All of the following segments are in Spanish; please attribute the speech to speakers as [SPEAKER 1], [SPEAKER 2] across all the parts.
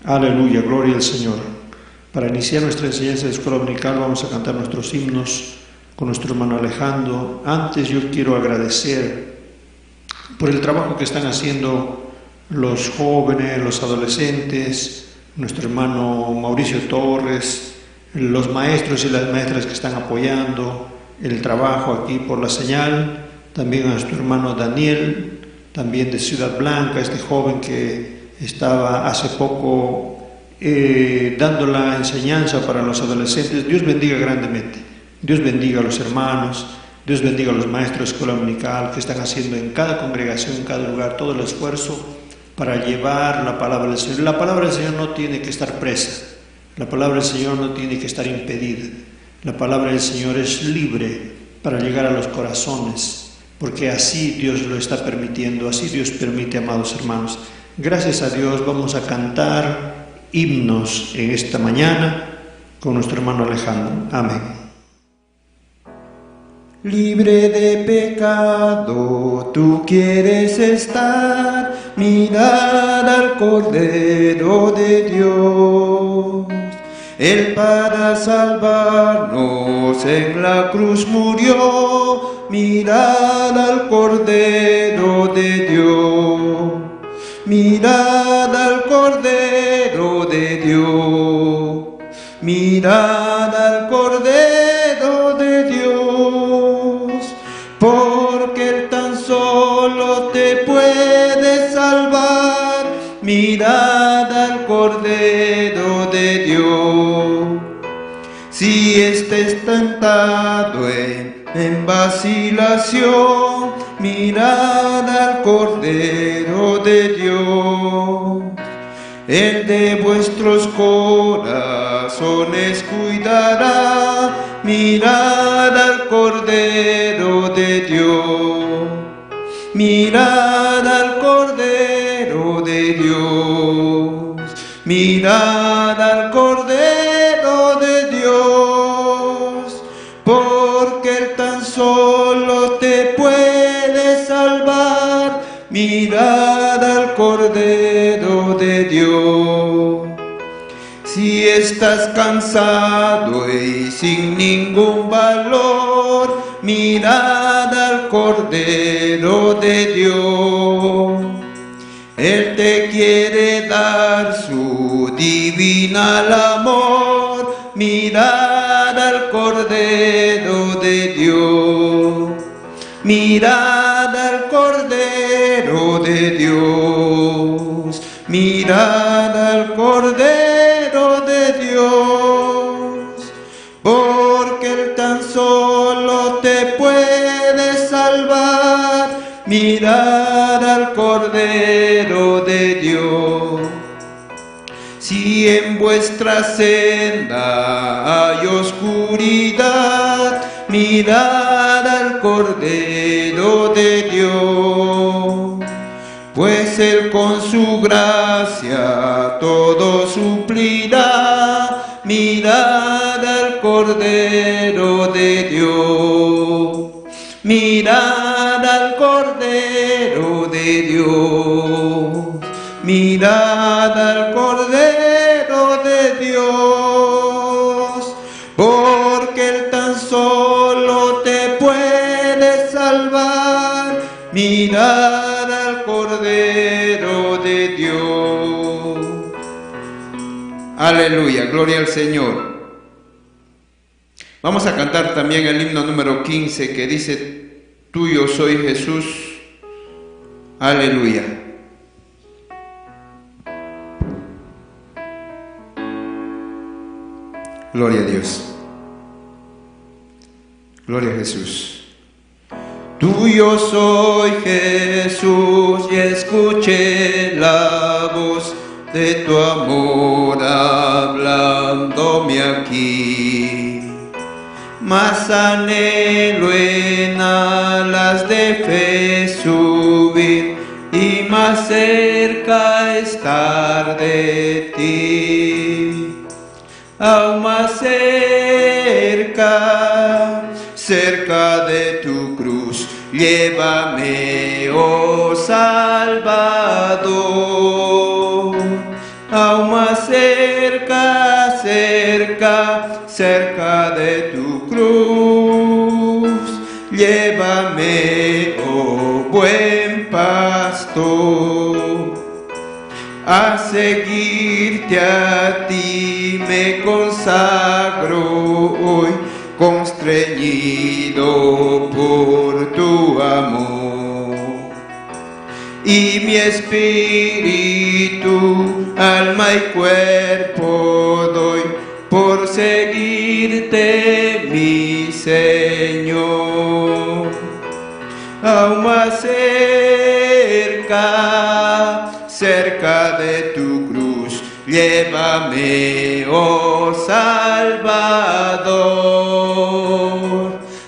[SPEAKER 1] Aleluya, gloria al Señor. Para iniciar nuestra enseñanza de escuela dominical vamos a cantar nuestros himnos con nuestro hermano Alejandro. Antes yo quiero agradecer por el trabajo que están haciendo los jóvenes, los adolescentes, nuestro hermano Mauricio Torres, los maestros y las maestras que están apoyando el trabajo aquí por la señal, también a nuestro hermano Daniel, también de Ciudad Blanca, este joven que estaba hace poco dando la enseñanza para los adolescentes. Dios bendiga grandemente, Dios bendiga a los hermanos, Dios bendiga a los maestros de escuela dominical que están haciendo en cada congregación, en cada lugar, todo el esfuerzo para llevar la palabra del Señor. La palabra del Señor no tiene que estar presa, la palabra del Señor no tiene que estar impedida, la palabra del Señor es libre para llegar a los corazones, porque así Dios lo está permitiendo, así Dios permite, amados hermanos. Gracias a Dios vamos a cantar himnos en esta mañana con nuestro hermano Alejandro. Amén.
[SPEAKER 2] Libre de pecado, tú quieres estar, mirad al Cordero de Dios. Él para salvarnos en la cruz murió, mirad al Cordero de Dios. Mirad al Cordero de Dios, mirad al Cordero de Dios, porque Él tan solo te puede salvar. Mirad al Cordero de Dios. Si estés tentado en vacilación, mirad al Cordero de Dios. Él de vuestros corazones cuidará. Mirad al Cordero de Dios. Mirad al Cordero de Dios. Mirad al Cordero de Dios, porque Él tan solo te puede salvar. Mirad al Cordero de Dios. Si estás cansado y sin ningún valor, mirad al Cordero de Dios. Él te quiere dar su divinal amor. Mirad al Cordero de Dios. Mirad al Cordero de Dios. Mirad al Cordero de Dios, porque Él tan solo te puede salvar. Mirad al Cordero de Dios. Si en vuestra senda hay oscuridad, mirad al Cordero de Dios, pues Él con su gracia todo suplirá. Mirad al Cordero de Dios. Mirad al Cordero de Dios. Mirad al Cordero de Dios, porque Él tan solo te puede salvar. Mirad al Cordero de Dios. Aleluya, gloria al Señor. Vamos a cantar también el himno número 15 que dice: Tuyo soy Jesús. Aleluya. Gloria a Dios. Gloria a Jesús. Tuyo soy Jesús y escuché la voz de tu amor hablándome aquí. Más anhelo en alas de fe subir y más cerca estar de ti. Aún más cerca, cerca de tu cruz, llévame, oh Salvador. Aún más cerca, cerca de tu cruz. Llévame, oh buen pastor, a seguirte a ti me consagro hoy, constreñido por tu amor. Y mi espíritu, alma y cuerpo doy por seguirte, mi Señor. Aún más cerca, cerca de tu cruz, llévame, oh Salvador.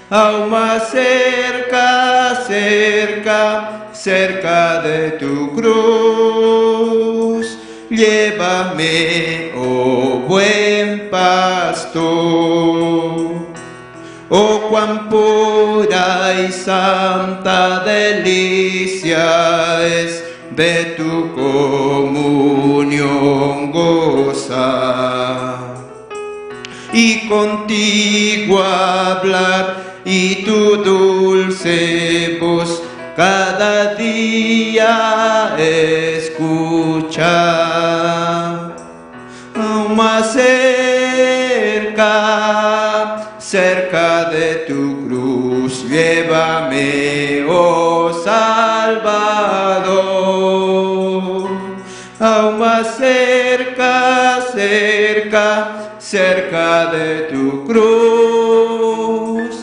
[SPEAKER 2] Aún más cerca, cerca, cerca de tu cruz, llévame, oh buen pastor. Oh, cuán pura y santa delicia es de tu comunión gozar, y contigo hablar, y tu dulce voz cada día escuchar. Aún más cerca, cerca de tu cruz, llévame, oh Salvador. Aún más cerca, cerca, cerca de tu cruz,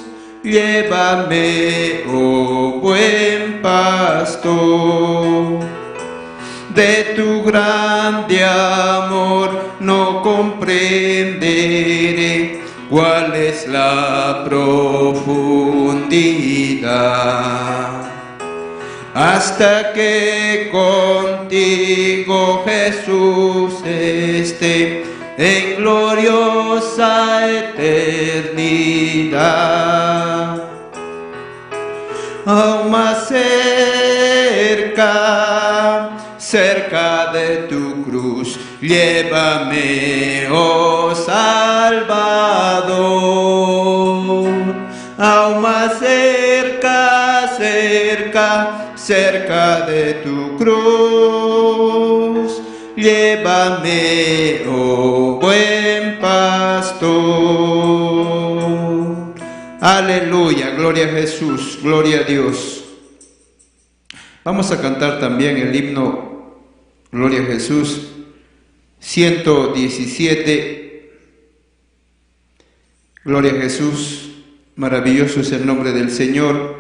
[SPEAKER 2] llévame, oh buen pastor. De tu grande amor no comprenderé cuál es la profundidad, hasta que contigo, Jesús, esté en gloriosa eternidad. Aún más cerca, cerca de tu cruz, llévame, oh Salvador. Aún más cerca, cerca, cerca de tu cruz, llévame, oh buen pastor. Aleluya, gloria a Jesús, gloria a Dios. Vamos a cantar también el himno Gloria a Jesús, 117. Gloria a Jesús, maravilloso es el nombre del Señor.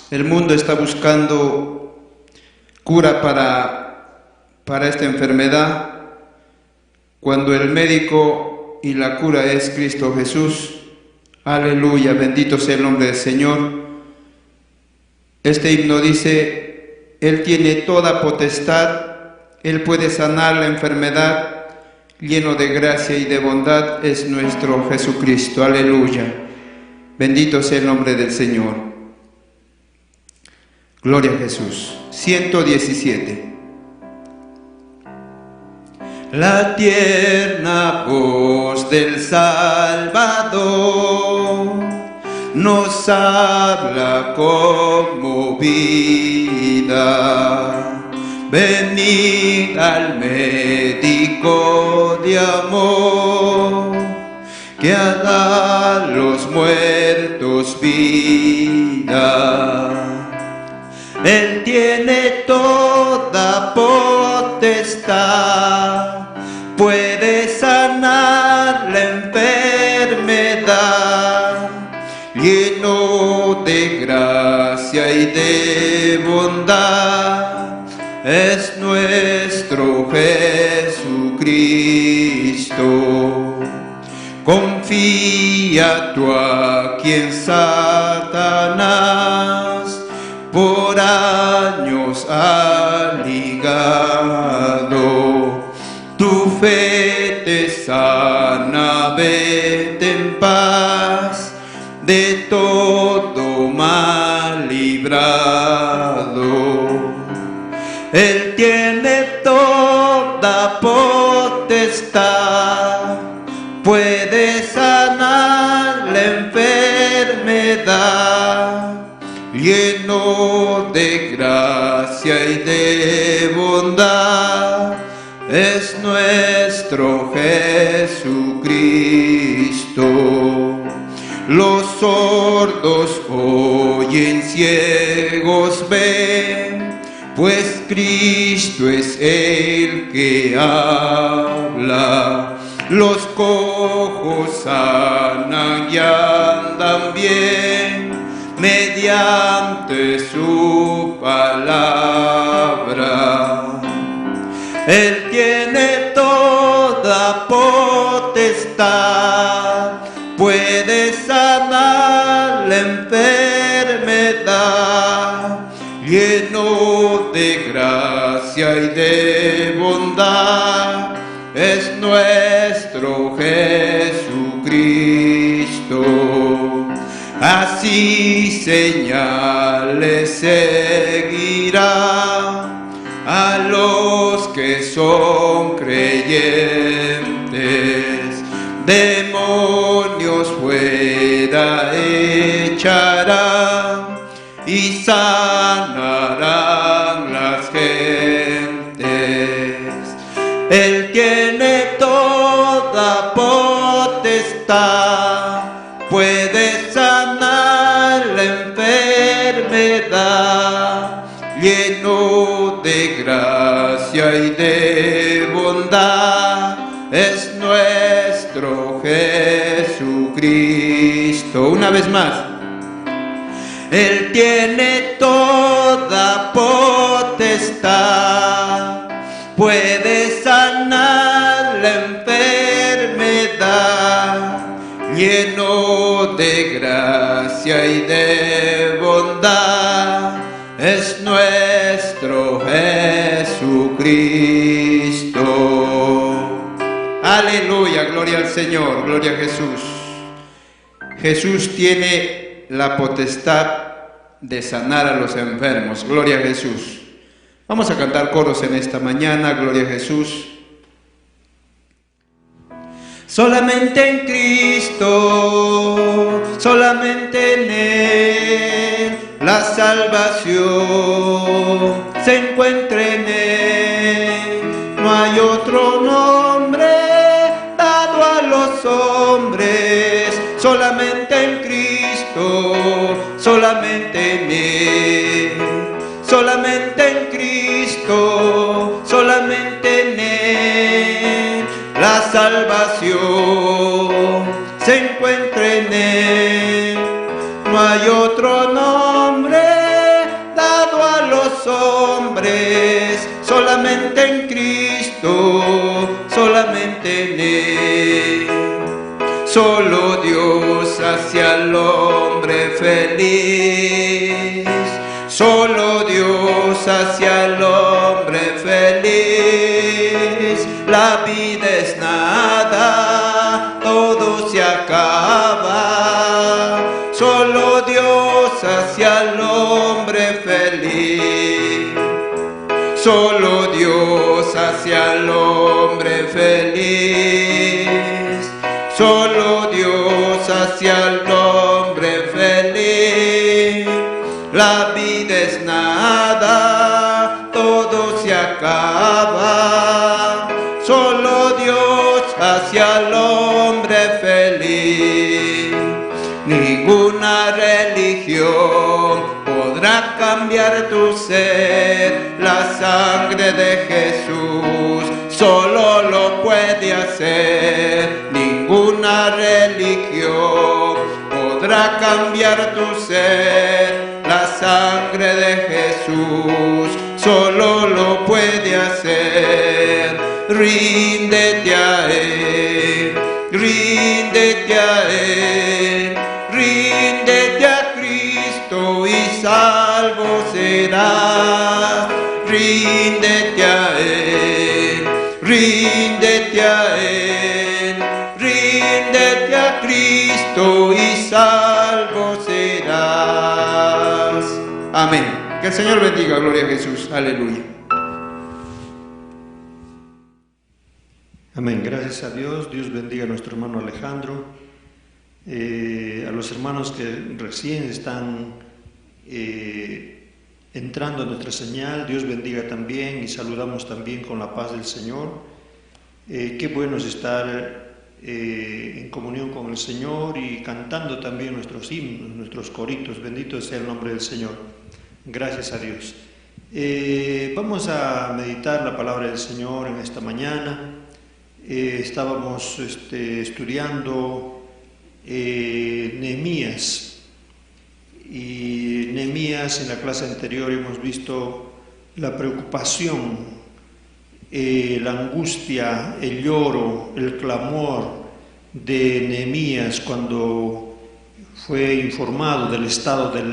[SPEAKER 2] El mundo está buscando cura para esta enfermedad, cuando el médico y la cura es Cristo Jesús. Aleluya, bendito sea el nombre del Señor. Este himno dice: Él tiene toda potestad, Él puede sanar la enfermedad, lleno de gracia y de bondad es nuestro Jesucristo. Aleluya, bendito sea el nombre del Señor. Gloria a Jesús. 117. La tierna voz del Salvador nos habla conmovida. Venid al médico de amor, que a los muertos vida. Él tiene toda potestad, puede sanar la enfermedad, lleno de gracia y de bondad es nuestro Jesucristo. Confía tú a quien Satanás por años ha ligado. Tu fe te sana, vete en paz, de todo mal librado. Él tiene toda potestad, puede sanar la enfermedad, lleno de gracia y de bondad, es nuestro Jesucristo. Los sordos oyen, ciegos ven, pues Cristo es el que habla. Los cojos sanan y andan bien, mediante su palabra. Él tiene toda potestad, puede sanar la enfermedad, lleno de gracia y de bondad, es nuestro Jesucristo. Así señales seguirá a los que son creyentes. Demonios fuera echarán y sanarán las gentes. Él tiene toda potestad, puede sanar la enfermedad, lleno de gracia y de bondad, es nuestro Jesucristo. Una vez más. Él tiene toda potestad, puede sanar la enfermedad, lleno de gracia y de bondad, es nuestro Jesucristo. Aleluya, gloria al Señor, gloria a Jesús. Jesús tiene la potestad de sanar a los enfermos. Gloria a Jesús. Vamos a cantar coros en esta mañana. Gloria a Jesús. Solamente en Cristo, solamente en Él, la salvación se encuentra en Él. No hay otro nombre dado a los hombres, solamente en Cristo. Solamente en Él, solamente en Cristo, solamente en Él, la salvación se encuentra en Él. No hay otro nombre dado a los hombres, solamente en Cristo, solamente en Él. Solo Dios hace al hombre feliz, solo Dios hace al hombre feliz. La vida es nada, todo se acaba, solo Dios hace al hombre feliz. Solo Dios hace al hombre feliz. Solo Dios hace al hombre feliz. La vida es nada, todo se acaba. Solo Dios hace al hombre feliz. Ninguna religión podrá cambiar tu ser. La sangre de Jesús solo lo puede hacer. Ninguna religión podrá cambiar tu ser. La sangre de Jesús solo lo puede hacer. Ríndete a Él, ríndete a Él, ríndete a Cristo y salvo serás. Ríndete a Él, ríndete a Él, ríndete a Cristo y salvo serás. Amén. Que el Señor bendiga, gloria a Jesús. Aleluya.
[SPEAKER 1] Amén. Gracias a Dios. Dios bendiga a nuestro hermano Alejandro. A los hermanos que recién están entrando a nuestra señal, Dios bendiga también y saludamos también con la paz del Señor. Qué bueno es estar en comunión con el Señor y cantando también nuestros himnos, nuestros coritos. Bendito sea el nombre del Señor. Gracias a Dios. Vamos a meditar la palabra del Señor en esta mañana. Estábamos estudiando Nehemías, y Nehemías, en la clase anterior hemos visto la preocupación, la angustia, el lloro, el clamor de Nehemías cuando fue informado del estado de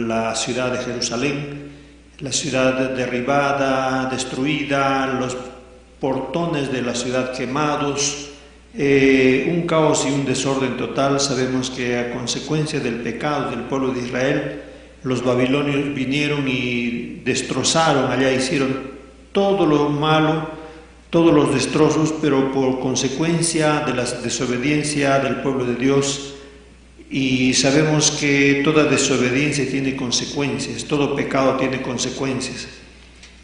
[SPEAKER 1] la ciudad de Jerusalén, la ciudad derribada, destruida, los portones de la ciudad quemados, un caos y un desorden total. Sabemos que a consecuencia del pecado del pueblo de Israel, los babilonios vinieron y destrozaron allá, hicieron todo lo malo, todos los destrozos, pero por consecuencia de la desobediencia del pueblo de Dios. Y sabemos que toda desobediencia tiene consecuencias, todo pecado tiene consecuencias.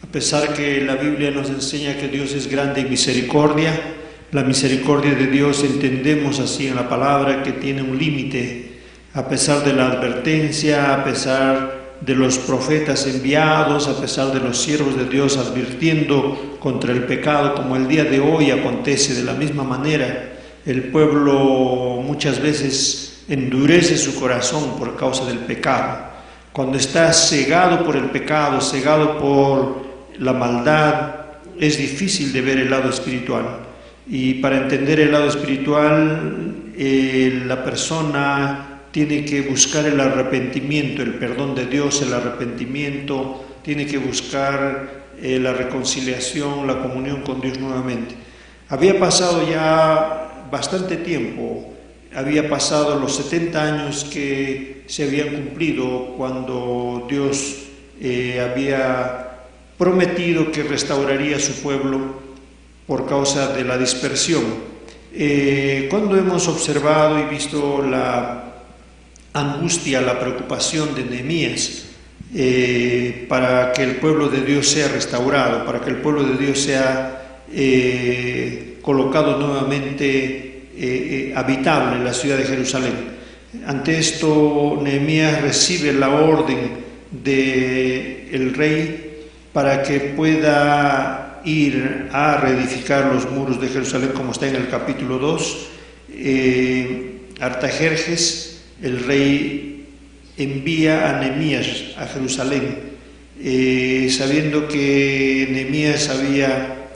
[SPEAKER 1] A pesar que la Biblia nos enseña que Dios es grande en misericordia, la misericordia de Dios entendemos así en la palabra que tiene un límite. A pesar de la advertencia, a pesar de los profetas enviados, a pesar de los siervos de Dios advirtiendo contra el pecado, como el día de hoy acontece de la misma manera, el pueblo muchas veces endurece su corazón por causa del pecado. Cuando está cegado por el pecado, cegado por la maldad, es difícil de ver el lado espiritual. Y para entender el lado espiritual, la persona tiene que buscar el arrepentimiento, el perdón de Dios, el arrepentimiento, tiene que buscar la reconciliación, la comunión con Dios nuevamente. Había pasado ya bastante tiempo, había pasado los 70 años que se habían cumplido cuando Dios había prometido que restauraría su pueblo por causa de la dispersión. Cuando hemos observado y visto la angustia, la preocupación de Nehemías para que el pueblo de Dios sea restaurado, para que el pueblo de Dios sea colocado nuevamente habitable en la ciudad de Jerusalén. Ante esto, Nehemías recibe la orden del rey para que pueda ir a reedificar los muros de Jerusalén, como está en el capítulo 2. Artajerjes, el rey, envía a Nehemías a Jerusalén, sabiendo que Nehemías había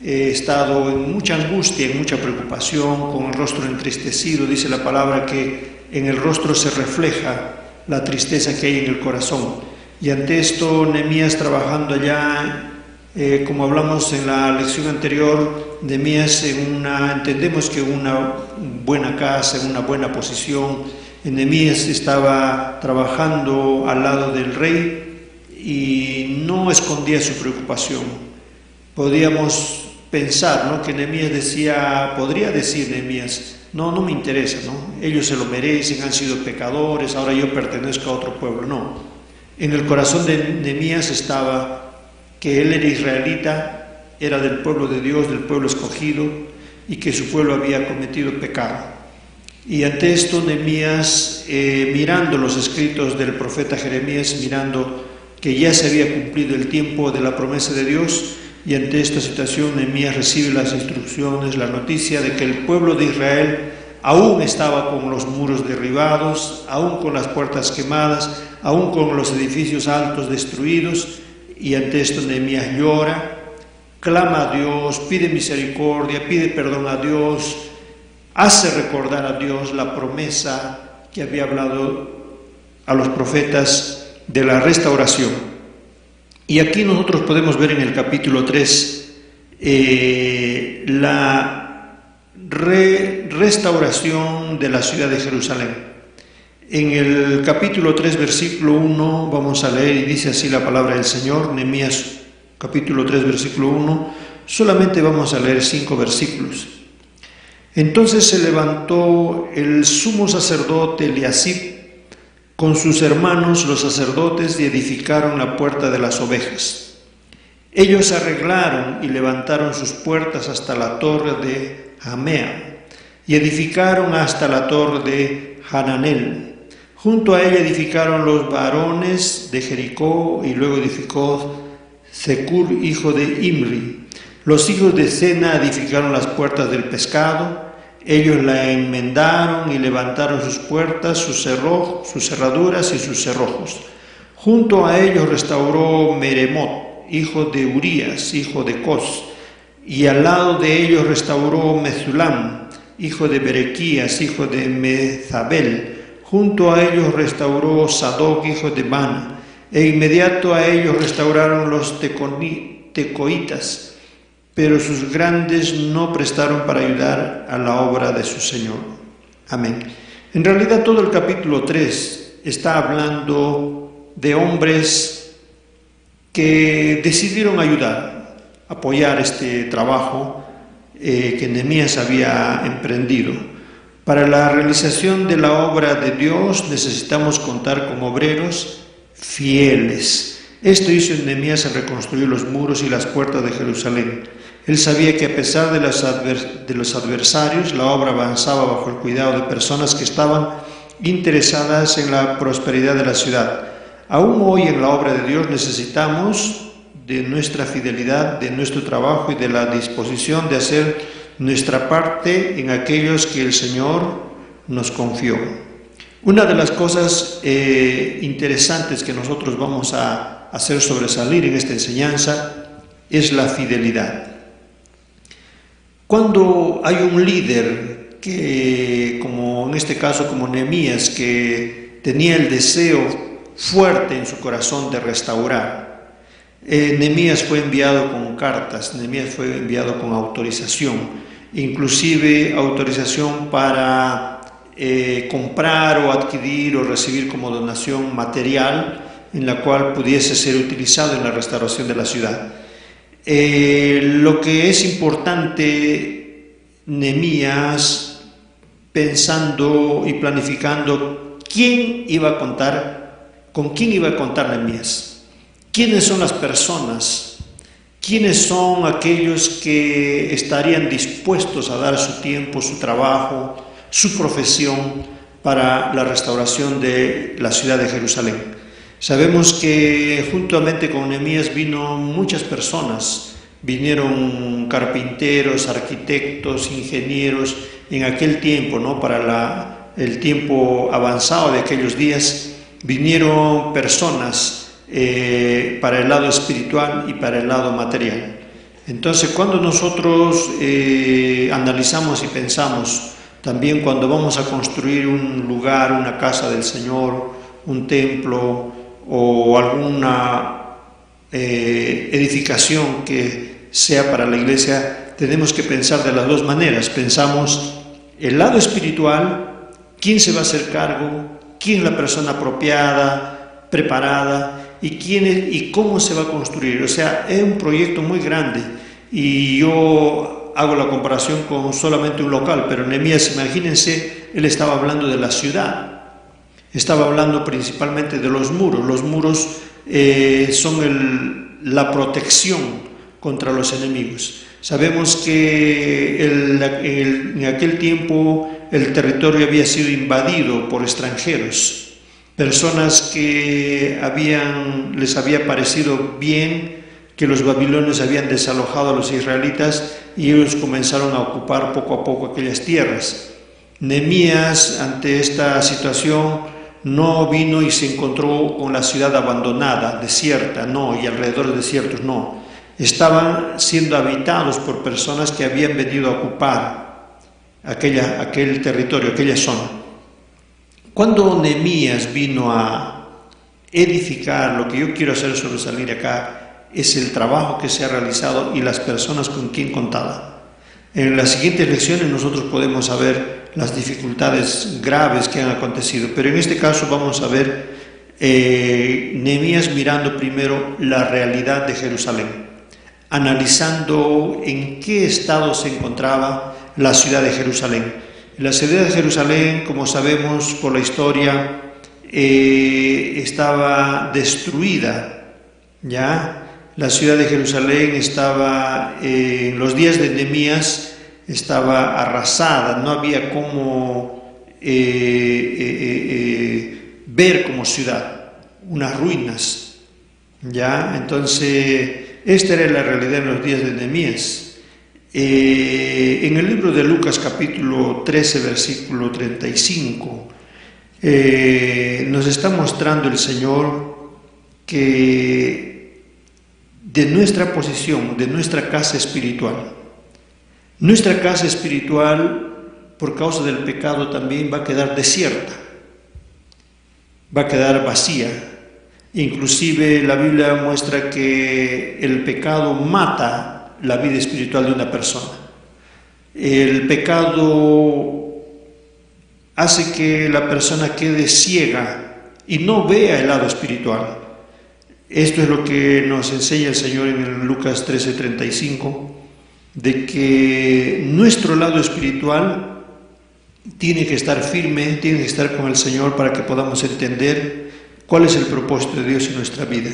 [SPEAKER 1] estado en mucha angustia, en mucha preocupación, con el rostro entristecido. Dice la palabra que en el rostro se refleja la tristeza que hay en el corazón. Y ante esto, Nehemías, trabajando allá, como hablamos en la lección anterior, Nehemías entendemos que una buena casa, en una buena posición. Nehemías estaba trabajando al lado del rey y no escondía su preocupación. Podríamos pensar, ¿no?, que Nehemías podría decir Nehemías, no me interesa, ¿no? Ellos se lo merecen, han sido pecadores, ahora yo pertenezco a otro pueblo. No. En el corazón de Nehemías estaba que él era israelita, era del pueblo de Dios, del pueblo escogido, y que su pueblo había cometido pecado. Y ante esto, Nehemías, mirando los escritos del profeta Jeremías, mirando que ya se había cumplido el tiempo de la promesa de Dios, y ante esta situación Nehemías recibe las instrucciones, la noticia de que el pueblo de Israel aún estaba con los muros derribados, aún con las puertas quemadas, aún con los edificios altos destruidos. Y ante esto Nehemías llora, clama a Dios, pide misericordia, pide perdón a Dios, hace recordar a Dios la promesa que había hablado a los profetas de la restauración. Y aquí nosotros podemos ver en el capítulo 3 la restauración de la ciudad de Jerusalén. En el capítulo 3, versículo 1, vamos a leer, y dice así la palabra del Señor. Nehemías, capítulo 3, versículo 1. Solamente vamos a leer 5 versículos. Entonces se levantó el sumo sacerdote Eliasib con sus hermanos los sacerdotes y edificaron la puerta de las ovejas. Ellos arreglaron y levantaron sus puertas hasta la torre de Jamea y edificaron hasta la torre de Hananel. Junto a ella edificaron los varones de Jericó y luego edificó Secur, hijo de Imri. Los hijos de Sena edificaron las puertas del pescado. Ellos la enmendaron y levantaron sus puertas, sus cerraduras y sus cerrojos. Junto a ellos restauró Meremot, hijo de Urías, hijo de Cos, y al lado de ellos restauró Mesulam, hijo de Berequías, hijo de Mezabel. Junto a ellos restauró Sadoc, hijo de Bana, e inmediato a ellos restauraron los tecoitas, pero sus grandes no prestaron para ayudar a la obra de su Señor. Amén. En realidad todo el capítulo 3 está hablando de hombres que decidieron ayudar, apoyar este trabajo que Nehemías había emprendido. Para la realización de la obra de Dios necesitamos contar con obreros fieles. Esto hizo Nehemías al reconstruir los muros y las puertas de Jerusalén. Él sabía que a pesar de los adversarios, la obra avanzaba bajo el cuidado de personas que estaban interesadas en la prosperidad de la ciudad. Aún hoy en la obra de Dios necesitamos de nuestra fidelidad, de nuestro trabajo y de la disposición de hacer nuestra parte en aquellos que el Señor nos confió. Una de las cosas interesantes que nosotros vamos a hacer sobresalir en esta enseñanza es la fidelidad. Cuando hay un líder que, como en este caso como Nehemías, que tenía el deseo fuerte en su corazón de restaurar, Nehemías fue enviado con cartas, Nehemías fue enviado con autorización, inclusive autorización para comprar o adquirir o recibir como donación material en la cual pudiese ser utilizado en la restauración de la ciudad. Lo que es importante, Nehemías, pensando y planificando con quién iba a contar Nehemías. ¿Quiénes son las personas? ¿Quiénes son aquellos que estarían dispuestos a dar su tiempo, su trabajo, su profesión para la restauración de la ciudad de Jerusalén? Sabemos que juntamente con Nehemías vino muchas personas, vinieron carpinteros, arquitectos, ingenieros, en aquel tiempo, ¿no? Para el tiempo avanzado de aquellos días, vinieron personas para el lado espiritual y para el lado material. Entonces, cuando nosotros analizamos y pensamos, también cuando vamos a construir un lugar, una casa del Señor, un templo o alguna edificación que sea para la iglesia, tenemos que pensar de las dos maneras. Pensamos el lado espiritual, quién se va a hacer cargo, quién es la persona apropiada, preparada, y cómo se va a construir. O sea, es un proyecto muy grande, y yo hago la comparación con solamente un local, pero Nehemías, imagínense, él estaba hablando de la ciudad. Estaba hablando principalmente de los muros. Los muros son la protección contra los enemigos. Sabemos que en aquel tiempo el territorio había sido invadido por extranjeros, personas que les había parecido bien que los babilonios habían desalojado a los israelitas y ellos comenzaron a ocupar poco a poco aquellas tierras. Nehemías, ante esta situación, no vino y se encontró con la ciudad abandonada, desierta, no, y alrededores desiertos, no. Estaban siendo habitados por personas que habían venido a ocupar aquel territorio, aquella zona. Cuando Nehemías vino a edificar, lo que yo quiero hacer sobresalir acá es el trabajo que se ha realizado y las personas con quien contaba. En las siguientes lecciones nosotros podemos saber las dificultades graves que han acontecido, pero en este caso vamos a ver Nehemías mirando primero la realidad de Jerusalén. analizando en qué estado se encontraba la ciudad de Jerusalén. La ciudad de Jerusalén, como sabemos por la historia, estaba destruida, ¿ya? La ciudad de Jerusalén estaba, en los días de Nehemías, estaba arrasada, no había cómo ver como ciudad, unas ruinas, ¿ya? Entonces, esta era la realidad en los días de Nehemías. En el libro de Lucas capítulo 13, versículo 35, nos está mostrando el Señor que de nuestra posición, de nuestra casa espiritual, por causa del pecado también va a quedar desierta, va a quedar vacía. Inclusive la Biblia muestra que el pecado mata la vida espiritual de una persona. El pecado hace que la persona quede ciega y no vea el lado espiritual. Esto es lo que nos enseña el Señor en el Lucas 13:35, de que nuestro lado espiritual tiene que estar firme, tiene que estar con el Señor para que podamos entender cuál es el propósito de Dios en nuestra vida.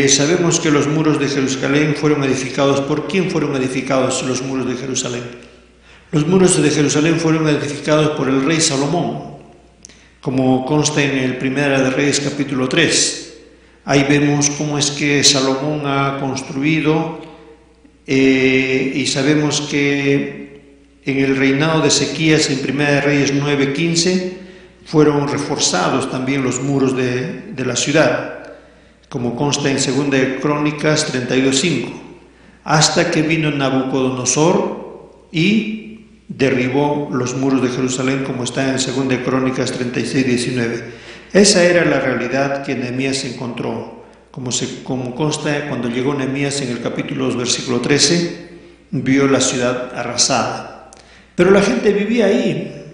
[SPEAKER 1] Sabemos que los muros de Jerusalén fueron edificados. ¿Por quién fueron edificados los muros de Jerusalén? Los muros de Jerusalén fueron edificados por el rey Salomón, como consta en el Primera de Reyes capítulo 3. Ahí vemos cómo es que Salomón ha construido, y sabemos que en el reinado de Ezequías, en Primera de Reyes 9:15, fueron reforzados también los muros de la ciudad, como consta en Segunda de Crónicas 32:5, hasta que vino Nabucodonosor y derribó los muros de Jerusalén, como está en Segunda de Crónicas 36:19. Esa era la realidad que Nehemías encontró, como consta cuando llegó Nehemías en el capítulo 2, versículo 13, vio la ciudad arrasada. Pero la gente vivía ahí,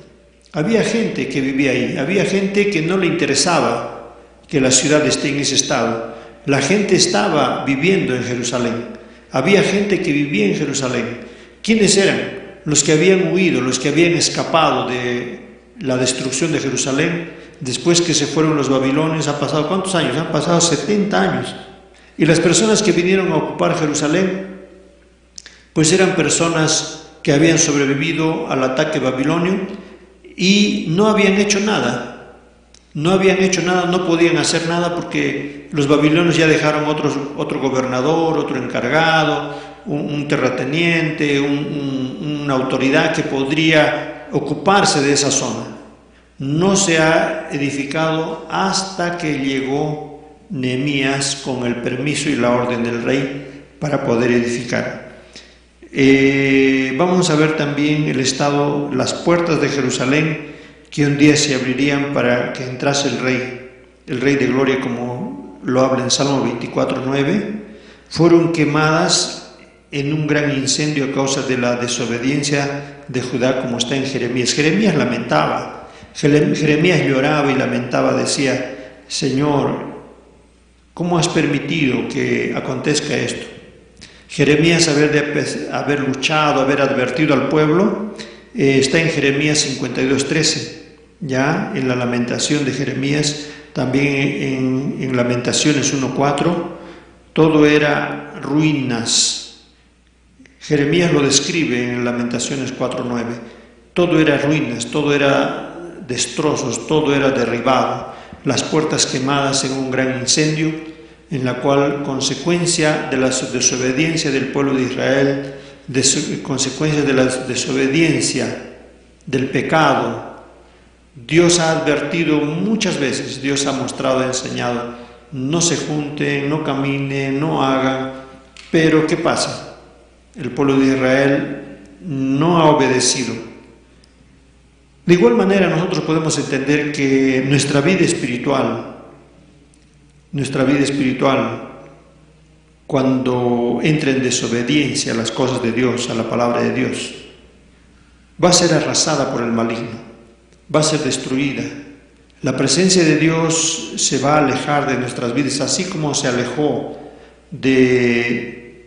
[SPEAKER 1] había gente que vivía ahí, había gente que no le interesaba que la ciudad esté en ese estado. La gente estaba viviendo en Jerusalén, había gente que vivía en Jerusalén. ¿Quiénes eran? Los que habían huido, los que habían escapado de la destrucción de Jerusalén. Después que se fueron los babilonios, ¿han pasado cuántos años? Han pasado 70 años. Y las personas que vinieron a ocupar Jerusalén, pues eran personas que habían sobrevivido al ataque babilonio y no habían hecho nada. No podían hacer nada porque los babilonios ya dejaron otro gobernador, otro encargado, un terrateniente, una autoridad que podría ocuparse de esa zona. No se ha edificado hasta que llegó Nehemías con el permiso y la orden del rey para poder edificar. Vamos a ver también el estado, las puertas de Jerusalén, que un día se abrirían para que entrase el rey de gloria, como lo habla en Salmo 24:9, fueron quemadas en un gran incendio a causa de la desobediencia de Judá, como está en Jeremías. Jeremías lamentaba. Jeremías lloraba y lamentaba, decía: Señor, ¿cómo has permitido que acontezca esto? Jeremías, haber luchado, haber advertido al pueblo, está en Jeremías 52:13, ya en la lamentación de Jeremías, también en Lamentaciones 1:4, todo era ruinas. Jeremías lo describe en Lamentaciones 4:9, todo era ruinas, todo era destrozos, todo era derribado, las puertas quemadas en un gran incendio, en la cual, consecuencia de la desobediencia del pueblo de Israel, consecuencia de la desobediencia, del pecado, Dios ha advertido muchas veces, Dios ha mostrado, ha enseñado: no se junten, no caminen, no hagan. Pero ¿qué pasa? El pueblo de Israel no ha obedecido. De igual manera, nosotros podemos entender que nuestra vida espiritual, cuando entra en desobediencia a las cosas de Dios, a la palabra de Dios, va a ser arrasada por el maligno, va a ser destruida. La presencia de Dios se va a alejar de nuestras vidas, así como se alejó de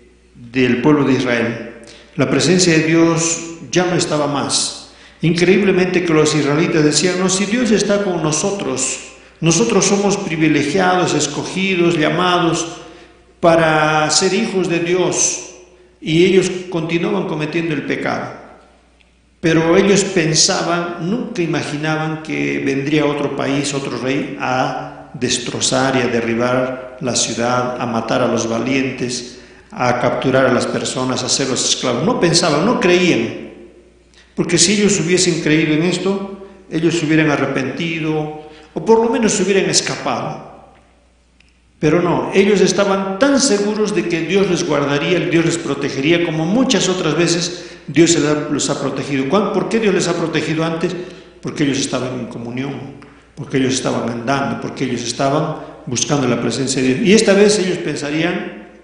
[SPEAKER 1] del pueblo de Israel. La presencia de Dios ya no estaba más. Increíblemente que los israelitas decían, no, si Dios está con nosotros, nosotros somos privilegiados, escogidos, llamados para ser hijos de Dios, y ellos continuaban cometiendo el pecado. Pero ellos pensaban, nunca imaginaban que vendría otro país, otro rey, a destrozar y a derribar la ciudad, a matar a los valientes, a capturar a las personas, a hacerlos esclavos. No pensaban, no creían, porque si ellos hubiesen creído en esto, ellos se hubieran arrepentido, o por lo menos se hubieran escapado. Pero no, ellos estaban tan seguros de que Dios les guardaría, Dios les protegería, como muchas otras veces Dios los ha protegido. ¿Por qué Dios les ha protegido antes? Porque ellos estaban en comunión, porque ellos estaban andando, porque ellos estaban buscando la presencia de Dios. Y esta vez ellos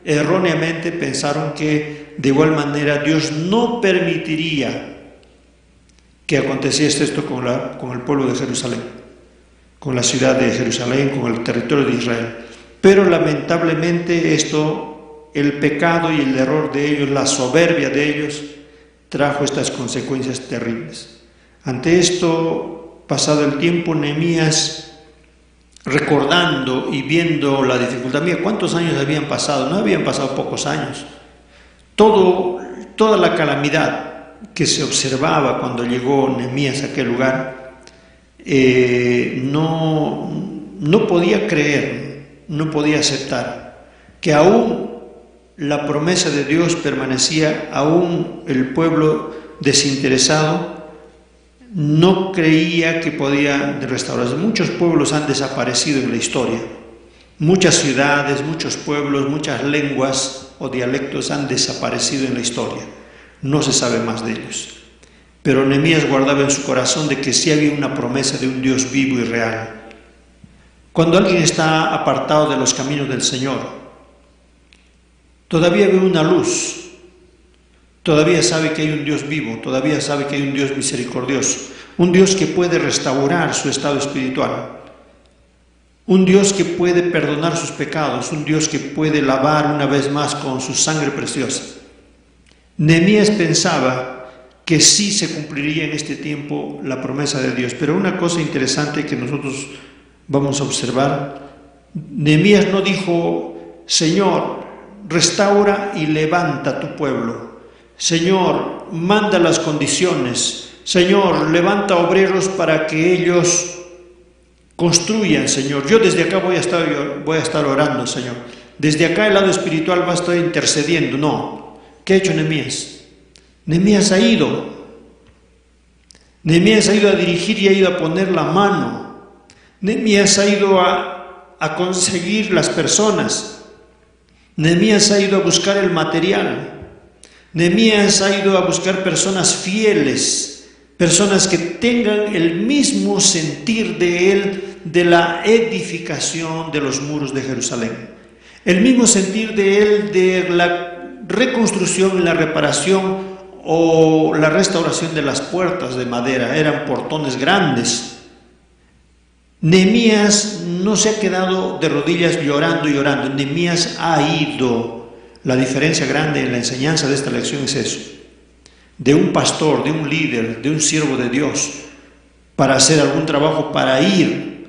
[SPEAKER 1] erróneamente pensaron que de igual manera Dios no permitiría que aconteciese esto con el pueblo de Jerusalén, con la ciudad de Jerusalén, con el territorio de Israel. Pero lamentablemente el pecado y el error de ellos, la soberbia de ellos, trajo estas consecuencias terribles. Ante esto, pasado el tiempo, Nehemías, recordando y viendo la dificultad, mira, ¿cuántos años habían pasado? No habían pasado pocos años. Toda la calamidad que se observaba cuando llegó Nehemías a aquel lugar, no podía creer, no podía aceptar que aún la promesa de Dios permanecía, aún el pueblo desinteresado no creía que podía restaurarse. Muchos pueblos han desaparecido en la historia, muchas ciudades, muchos pueblos, muchas lenguas o dialectos han desaparecido en la historia, no se sabe más de ellos. Pero Nehemías guardaba en su corazón de que sí había una promesa de un Dios vivo y real. Cuando alguien está apartado de los caminos del Señor, todavía ve una luz, todavía sabe que hay un Dios vivo, todavía sabe que hay un Dios misericordioso, un Dios que puede restaurar su estado espiritual, un Dios que puede perdonar sus pecados, un Dios que puede lavar una vez más con su sangre preciosa. Nehemías pensaba que sí se cumpliría en este tiempo la promesa de Dios, pero una cosa interesante que nosotros vamos a observar, Nehemías no dijo, Señor, restaura y levanta tu pueblo. Señor, manda las condiciones. Señor, levanta obreros para que ellos construyan, Señor. Yo desde acá voy a estar orando, Señor. Desde acá el lado espiritual va a estar intercediendo. No. ¿Qué ha hecho Nehemías? Nehemías ha ido a dirigir y ha ido a poner la mano. Nehemías ha ido a conseguir las personas. Nehemías ha ido a buscar el material. Nehemías ha ido a buscar personas fieles, personas que tengan el mismo sentir de él, de la edificación de los muros de Jerusalén, el mismo sentir de él de la reconstrucción y la reparación o la restauración de las puertas de madera. Eran portones grandes. Nehemías no se ha quedado de rodillas llorando y orando. Nehemías ha ido. La diferencia grande en la enseñanza de esta lección es eso. De un pastor, de un líder, de un siervo de Dios, para hacer algún trabajo, para ir,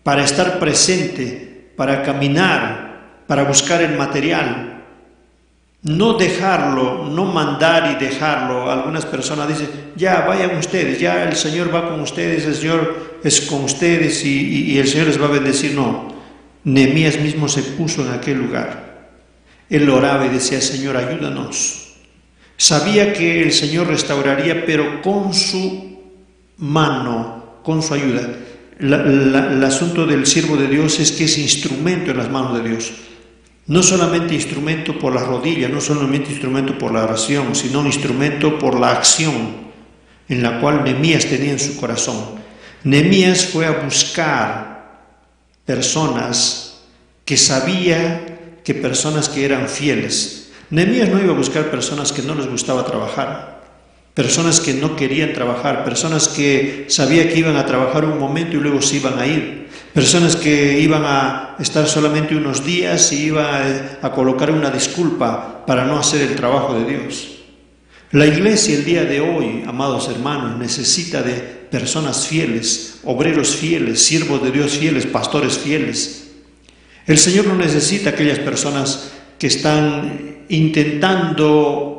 [SPEAKER 1] para estar presente, para caminar, para buscar el material. No dejarlo, no mandar y dejarlo. Algunas personas dicen, ya vayan ustedes, ya el Señor va con ustedes, el Señor es con ustedes y el Señor les va a bendecir. No, Nehemías mismo se puso en aquel lugar. Él oraba y decía, Señor, ayúdanos. Sabía que el Señor restauraría, pero con su mano, con su ayuda. El asunto del siervo de Dios es que es instrumento en las manos de Dios. No solamente instrumento por las rodillas, no solamente instrumento por la oración, sino un instrumento por la acción en la cual Nehemías tenía en su corazón. Nehemías fue a buscar personas que sabía que personas que eran fieles. Nehemías no iba a buscar personas que no les gustaba trabajar. personas que no querían trabajar, personas que sabían que iban a trabajar un momento y luego se iban a ir, personas que iban a estar solamente unos días y iban a colocar una disculpa para no hacer el trabajo de Dios. La iglesia el día de hoy, amados hermanos, necesita de personas fieles, obreros fieles, siervos de Dios fieles, pastores fieles. El Señor no necesita aquellas personas que están intentando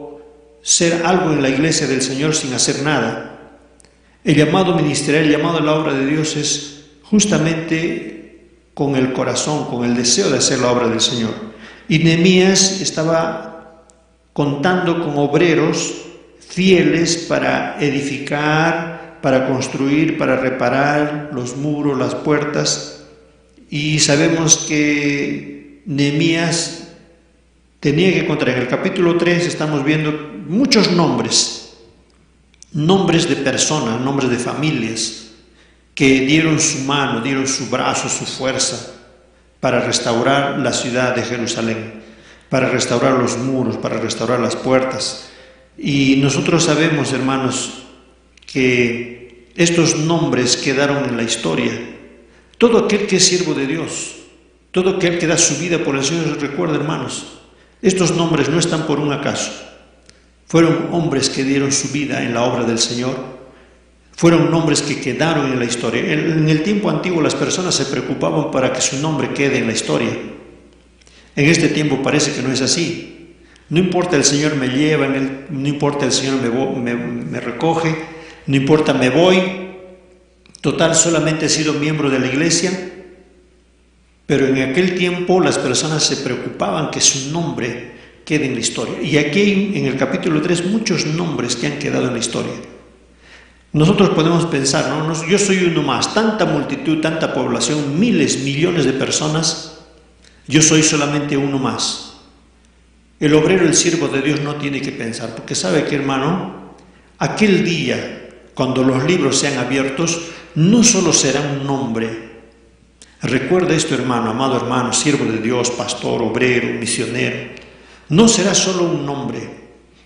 [SPEAKER 1] ser algo en la iglesia del Señor sin hacer nada. El llamado ministerial, el llamado a la obra de Dios es justamente con el corazón, con el deseo de hacer la obra del Señor. Y Nehemías estaba contando con obreros fieles para edificar, para construir, para reparar los muros, las puertas. Y sabemos que Nehemías tenía que encontrar, en el capítulo 3 estamos viendo muchos nombres de personas, nombres de familias que dieron su mano, dieron su brazo, su fuerza para restaurar la ciudad de Jerusalén, para restaurar los muros, para restaurar las puertas. Y nosotros sabemos, hermanos, que estos nombres quedaron en la historia. Todo aquel que es siervo de Dios, todo aquel que da su vida por el Señor, recuerda, hermanos, estos nombres no están por un acaso. Fueron hombres que dieron su vida en la obra del Señor. Fueron nombres que quedaron en la historia. En el tiempo antiguo las personas se preocupaban para que su nombre quede en la historia. En este tiempo parece que no es así. No importa, el Señor me lleva, no importa, el Señor me recoge, no importa, me voy. Total, solamente he sido miembro de la iglesia. Pero en aquel tiempo las personas se preocupaban que su nombre quede en la historia. Y aquí hay, en el capítulo 3, muchos nombres que han quedado en la historia. Nosotros podemos pensar, ¿no? Yo soy uno más, tanta multitud, tanta población, miles, millones de personas. Yo soy solamente uno más. El obrero, el siervo de Dios no tiene que pensar, porque sabe que, hermano, aquel día, cuando los libros sean abiertos, no solo será un nombre. Recuerda esto, hermano, amado hermano, siervo de Dios, pastor, obrero, misionero. No será solo un nombre,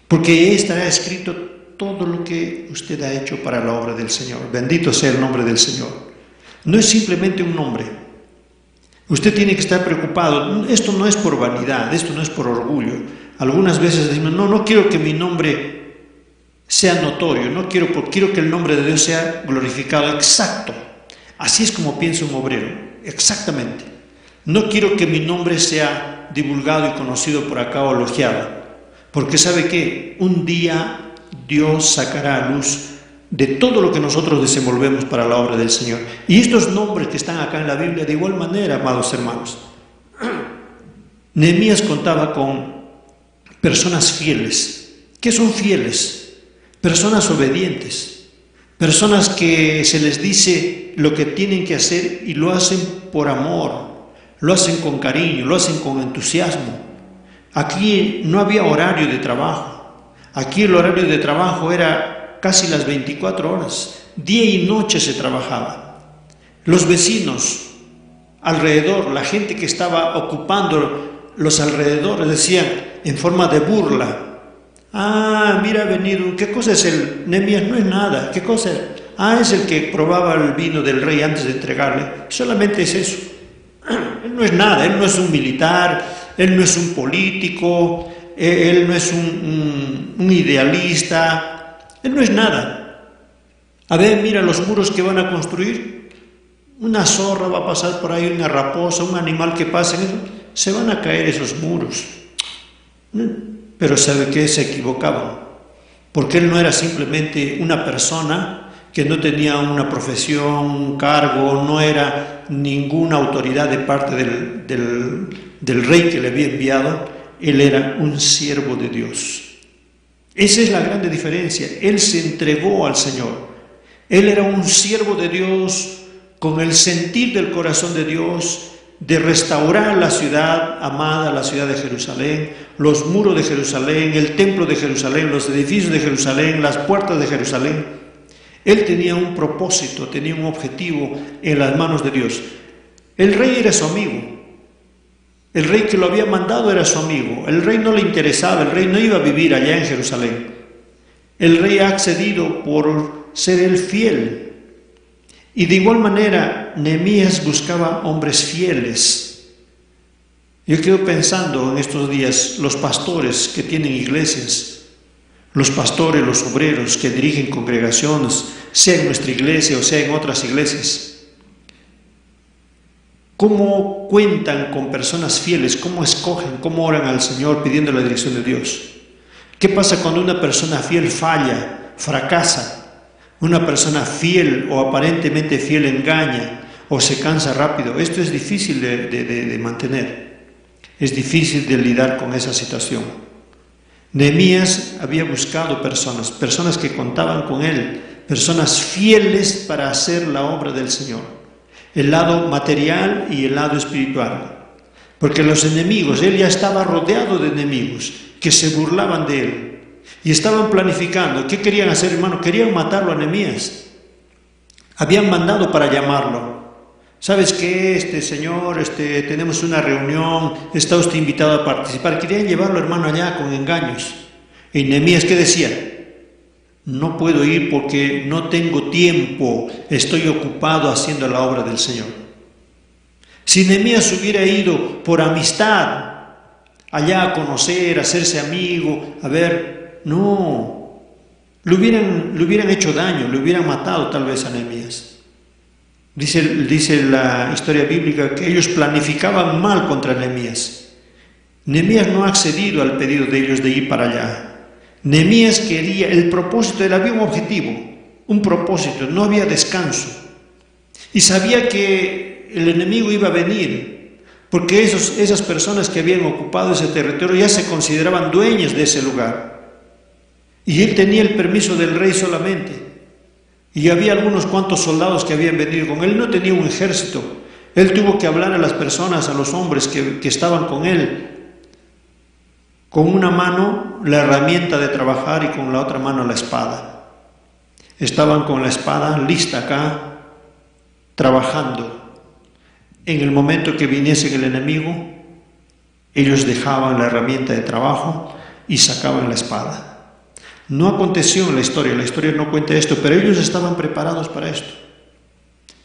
[SPEAKER 1] porque estará escrito todo lo que usted ha hecho para la obra del Señor. Bendito sea el nombre del Señor. No es simplemente un nombre. Usted tiene que estar preocupado. Esto no es por vanidad, esto no es por orgullo. Algunas veces decimos, no quiero que mi nombre sea notorio, quiero que el nombre de Dios sea glorificado. Exacto. Así es como piensa un obrero, exactamente. No quiero que mi nombre sea divulgado y conocido por acá o elogiado, porque ¿sabe qué? Un día Dios sacará a luz de todo lo que nosotros desenvolvemos para la obra del Señor. Y estos nombres que están acá en la Biblia, de igual manera, amados hermanos. Nehemías contaba con personas fieles. ¿Qué son fieles? Personas obedientes. Personas que se les dice lo que tienen que hacer y lo hacen por amor, lo hacen con cariño, lo hacen con entusiasmo. Aquí no había horario de trabajo. Aquí el horario de trabajo era casi las 24 horas, día y noche se trabajaba. Los vecinos alrededor, la gente que estaba ocupando los alrededores, decían en forma de burla, mira, ha venido, ¿qué cosa es el Nehemías? No es nada, ¿qué cosa es? Es el que probaba el vino del rey antes de entregarle. Solamente es eso. Él no es nada, él no es un militar, él no es un político, él no es un idealista. Él no es nada. A ver, mira los muros que van a construir. Una zorra va a pasar por ahí, una raposa, un animal que pase. Se van a caer esos muros. Pero ¿sabe qué? Se equivocaban. Porque él no era simplemente una persona que no tenía una profesión, un cargo, no era ninguna autoridad de parte del rey que le había enviado. Él era un siervo de Dios. Esa es la grande diferencia. Él se entregó al Señor. Él era un siervo de Dios con el sentir del corazón de Dios de restaurar la ciudad amada, la ciudad de Jerusalén, los muros de Jerusalén, el templo de Jerusalén, los edificios de Jerusalén, las puertas de Jerusalén. Él tenía un propósito, tenía un objetivo en las manos de Dios. El rey era su amigo. El rey que lo había mandado era su amigo. El rey no le interesaba, el rey no iba a vivir allá en Jerusalén. El rey ha accedido por ser él fiel. Y de igual manera, Nehemías buscaba hombres fieles. Yo quedo pensando en estos días, los pastores que tienen iglesias, los pastores, los obreros que dirigen congregaciones, sea en nuestra iglesia o sea en otras iglesias. ¿Cómo cuentan con personas fieles? ¿Cómo escogen? ¿Cómo oran al Señor pidiendo la dirección de Dios? ¿Qué pasa cuando una persona fiel falla, fracasa? Una persona fiel o aparentemente fiel engaña o se cansa rápido. Esto es difícil de mantener. Es difícil de lidiar con esa situación. Nehemías había buscado personas que contaban con él, personas fieles para hacer la obra del Señor. El lado material y el lado espiritual. Porque los enemigos, él ya estaba rodeado de enemigos que se burlaban de él. Y estaban planificando. ¿Qué querían hacer, hermano? Querían matarlo a Nehemías. Habían mandado para llamarlo. ¿Sabes qué, señor? Tenemos una reunión, está usted invitado a participar. Querían llevarlo, hermano, allá con engaños. Y Nehemías, ¿qué decía? No puedo ir porque no tengo tiempo, estoy ocupado haciendo la obra del Señor. Si Nehemías hubiera ido por amistad, allá a conocer, a hacerse amigo, a ver... No, le hubieran hecho daño, le hubieran matado tal vez a Nehemías. Dice la historia bíblica que ellos planificaban mal contra Nehemías. Nehemías no ha accedido al pedido de ellos de ir para allá. Nehemías quería, el propósito, él había un objetivo, un propósito, no había descanso. Y sabía que el enemigo iba a venir, porque esas personas que habían ocupado ese territorio ya se consideraban dueños de ese lugar. Y él tenía el permiso del rey solamente. Y había algunos cuantos soldados que habían venido con él. No tenía un ejército. Él tuvo que hablar a las personas, a los hombres que estaban con él. Con una mano la herramienta de trabajar y con la otra mano la espada. Estaban con la espada lista acá, trabajando. En el momento que viniese el enemigo, ellos dejaban la herramienta de trabajo y sacaban la espada. No aconteció en la historia no cuenta esto, pero ellos estaban preparados para esto.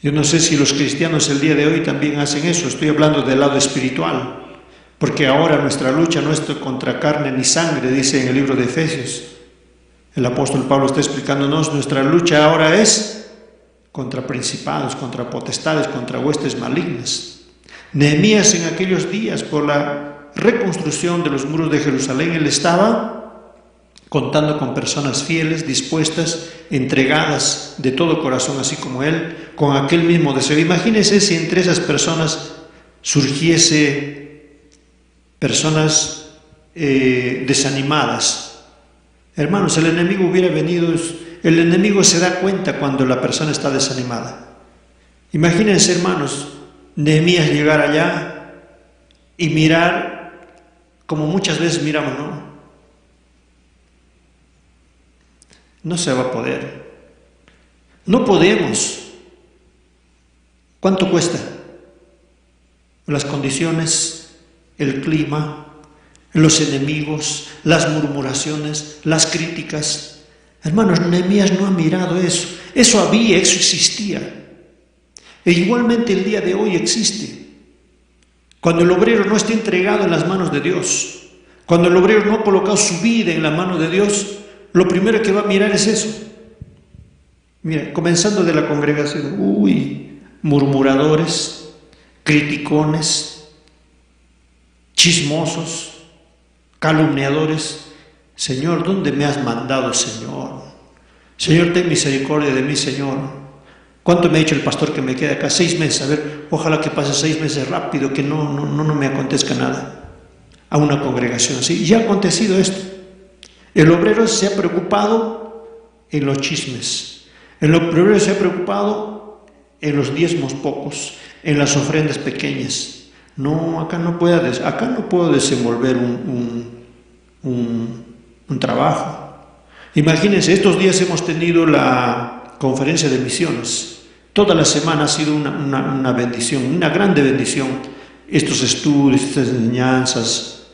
[SPEAKER 1] Yo no sé si los cristianos el día de hoy también hacen eso, estoy hablando del lado espiritual, porque ahora nuestra lucha no es contra carne ni sangre, dice en el libro de Efesios. El apóstol Pablo está explicándonos, nuestra lucha ahora es contra principados, contra potestades, contra huestes malignas. Nehemías en aquellos días, por la reconstrucción de los muros de Jerusalén, él estaba contando con personas fieles, dispuestas, entregadas de todo corazón, así como él, con aquel mismo deseo. Imagínense si entre esas personas surgiese personas desanimadas. Hermanos, el enemigo hubiera venido, el enemigo se da cuenta cuando la persona está desanimada. Imagínense, hermanos, Nehemías llegar allá y mirar, como muchas veces miramos, ¿no? No se va a poder. No podemos. ¿Cuánto cuesta? Las condiciones, el clima, los enemigos, las murmuraciones, las críticas. Hermanos, Nehemías no ha mirado eso. Eso había, eso existía. E igualmente el día de hoy existe. Cuando el obrero no está entregado en las manos de Dios, cuando el obrero no ha colocado su vida en la mano de Dios, lo primero que va a mirar es eso. Mira, comenzando de la congregación, murmuradores, criticones, chismosos, calumniadores. Señor, ¿dónde me has mandado, Señor? Señor, ten misericordia de mí, Señor. ¿Cuánto me ha dicho el pastor que me quede acá? 6 meses. A ver, ojalá que pase 6 meses rápido, que no me acontezca nada. A una congregación así. Ya ha acontecido esto. El obrero se ha preocupado en los chismes. El obrero se ha preocupado en los diezmos pocos, en las ofrendas pequeñas. No, acá no puedo desenvolver un trabajo. Imagínense, estos días hemos tenido la conferencia de misiones. Toda la semana ha sido una bendición, una grande bendición. Estos estudios, estas enseñanzas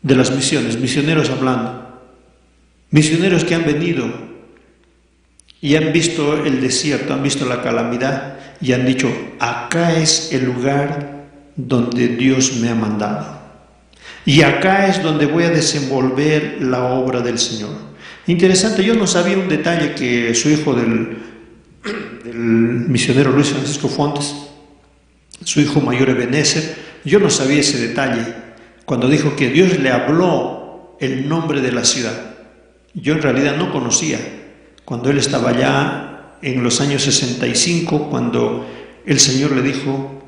[SPEAKER 1] de las misiones, misioneros hablando. Misioneros que han venido y han visto el desierto, han visto la calamidad y han dicho, acá es el lugar donde Dios me ha mandado. Y acá es donde voy a desenvolver la obra del Señor. Interesante, yo no sabía un detalle que su hijo del misionero Luis Francisco Fontes, su hijo mayor Ebenezer, yo no sabía ese detalle, cuando dijo que Dios le habló el nombre de la ciudad. Yo en realidad no conocía, cuando él estaba allá en los años 65, cuando el Señor le dijo,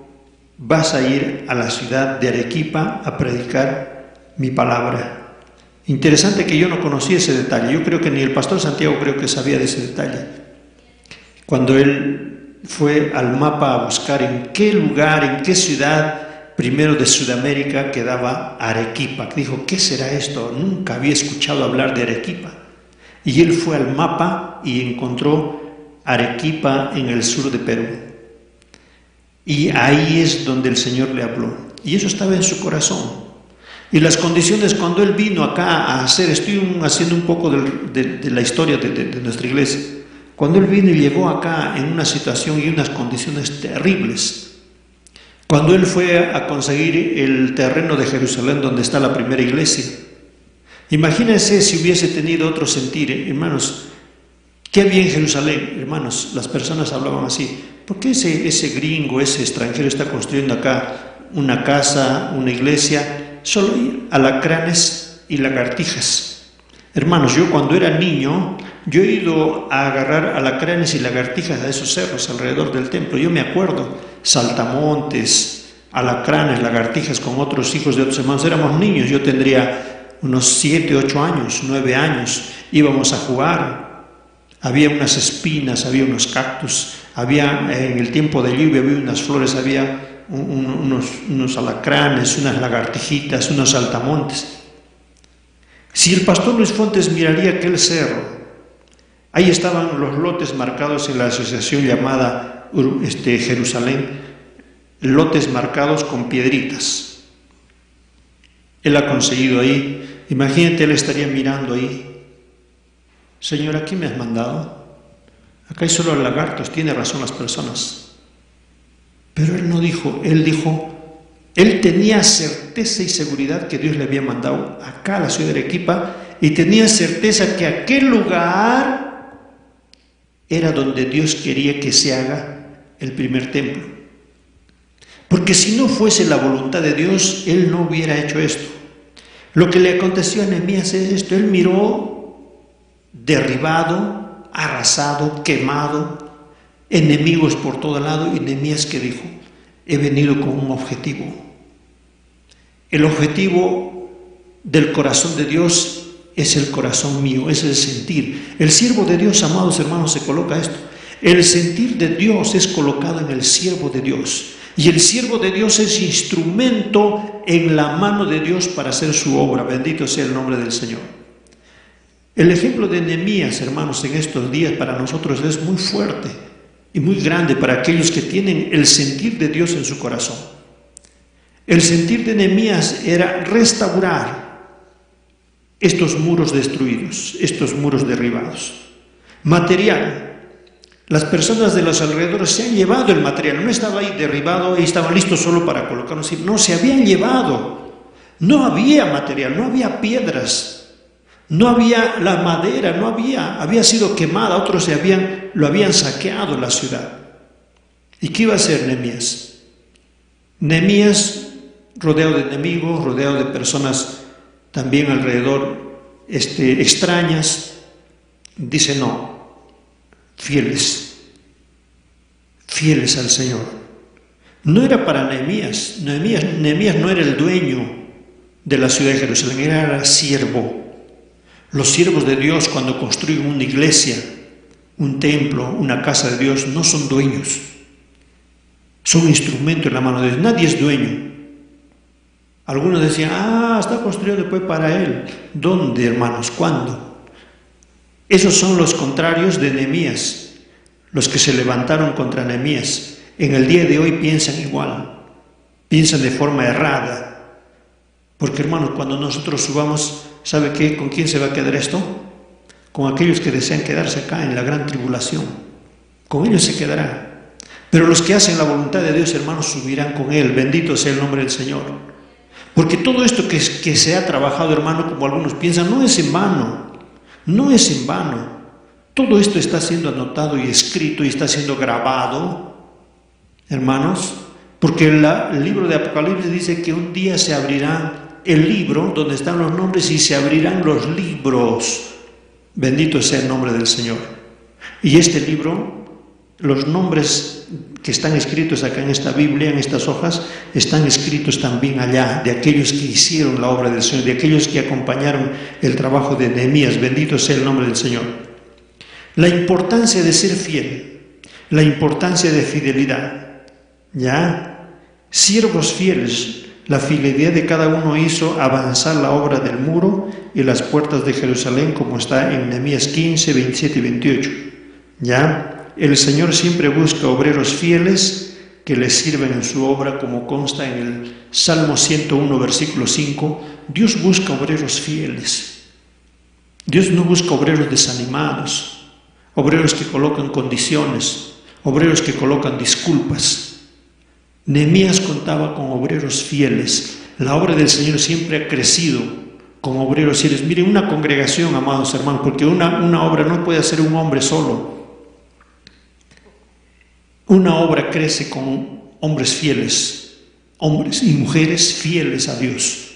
[SPEAKER 1] vas a ir a la ciudad de Arequipa a predicar mi palabra. Interesante que yo no conocía ese detalle, yo creo que ni el pastor Santiago creo que sabía de ese detalle. Cuando él fue al mapa a buscar en qué lugar, en qué ciudad, primero de Sudamérica, quedaba Arequipa. Dijo, ¿qué será esto? Nunca había escuchado hablar de Arequipa. Y él fue al mapa y encontró Arequipa en el sur de Perú. Y ahí es donde el Señor le habló. Y eso estaba en su corazón. Y las condiciones cuando él vino acá a hacer, estoy haciendo un poco de la historia de nuestra iglesia. Cuando él vino y llegó acá en una situación y unas condiciones terribles. Cuando él fue a conseguir el terreno de Jerusalén donde está la primera iglesia. Imagínense si hubiese tenido otro sentir, hermanos. ¿Qué había en Jerusalén? Hermanos, las personas hablaban así. ¿Por qué ese gringo, ese extranjero está construyendo acá una casa, una iglesia? Solo hay alacranes y lagartijas. Hermanos, yo cuando era niño, yo he ido a agarrar alacranes y lagartijas a esos cerros alrededor del templo. Yo me acuerdo, saltamontes, alacranes, lagartijas con otros hijos de otros hermanos. Éramos niños, yo tendría unos 7, 8 años, 9 años. Íbamos a jugar. Había unas espinas, había unos cactus, había en el tiempo de lluvia había unas flores, había unos alacranes, unas lagartijitas, unos saltamontes. Si el pastor Luis Fontes miraría aquel cerro, ahí estaban los lotes marcados en la asociación llamada Jerusalén, lotes marcados con piedritas. Él ha conseguido ahí, imagínate, él estaría mirando ahí. Señor, ¿aquí me has mandado? Acá hay solo lagartos, tiene razón las personas. Pero él no dijo, él dijo, él tenía certeza y seguridad que Dios le había mandado acá a la ciudad de Arequipa y tenía certeza que aquel lugar era donde Dios quería que se haga el primer templo. Porque si no fuese la voluntad de Dios, él no hubiera hecho esto. Lo que le aconteció a Nehemías es esto, él miró derribado, arrasado, quemado, enemigos por todo lado, y Nehemías que dijo, he venido con un objetivo. El objetivo del corazón de Dios es el corazón mío, es el sentir. El siervo de Dios, amados hermanos, se coloca esto. El sentir de Dios es colocado en el siervo de Dios. Y el siervo de Dios es instrumento en la mano de Dios para hacer su obra. Bendito sea el nombre del Señor. El ejemplo de Nehemías, hermanos, en estos días para nosotros es muy fuerte y muy grande para aquellos que tienen el sentir de Dios en su corazón. El sentir de Nehemías era restaurar estos muros destruidos, estos muros derribados. Material. Las personas de los alrededores se han llevado el material, no estaba ahí derribado y estaban listos solo para colocarlo. No, se habían llevado. No había material, no había piedras. No había la madera, había sido quemada, otros lo habían saqueado la ciudad. ¿Y qué iba a hacer Nehemías? Nehemías, rodeado de enemigos, rodeado de personas también alrededor extrañas, dice no, fieles al Señor. No era para Nehemías no era el dueño de la ciudad de Jerusalén, era siervo. Los siervos de Dios, cuando construyen una iglesia, un templo, una casa de Dios, no son dueños. Son instrumento en la mano de Dios. Nadie es dueño. Algunos decían, está construido después para él. ¿Dónde, hermanos? ¿Cuándo? Esos son los contrarios de Nehemías, los que se levantaron contra Nehemías. En el día de hoy piensan igual, piensan de forma errada. Porque, hermanos, cuando nosotros subamos, ¿sabe qué? ¿Con quién se va a quedar esto? con aquellos que desean quedarse acá en la gran tribulación. Con ellos se quedará. Pero los que hacen la voluntad de Dios, hermanos, subirán con Él. Bendito sea el nombre del Señor. Porque todo esto que se ha trabajado, hermano, como algunos piensan, no es en vano. No es en vano. Todo esto está siendo anotado y escrito y está siendo grabado, hermanos, porque el libro de Apocalipsis dice que un día se abrirá el libro donde están los nombres y se abrirán los libros. Bendito sea el nombre del Señor. Y este libro, los nombres que están escritos acá en esta Biblia, en estas hojas, están escritos también allá, de aquellos que hicieron la obra del Señor, de aquellos que acompañaron el trabajo de Nehemías. Bendito sea el nombre del Señor. La importancia de ser fiel, la importancia de fidelidad, ¿ya? Siervos fieles, la fidelidad de cada uno hizo avanzar la obra del muro y las puertas de Jerusalén, como está en Nehemías 15, 27 y 28, ¿ya? El Señor siempre busca obreros fieles que le sirven en su obra, como consta en el Salmo 101, versículo 5. Dios busca obreros fieles. Dios no busca obreros desanimados, obreros que colocan condiciones, obreros que colocan disculpas. Nehemías contaba con obreros fieles. La obra del Señor siempre ha crecido con obreros fieles. Miren, una congregación, amados hermanos, porque una obra no puede hacer un hombre solo. Una obra crece con hombres fieles, hombres y mujeres fieles a Dios,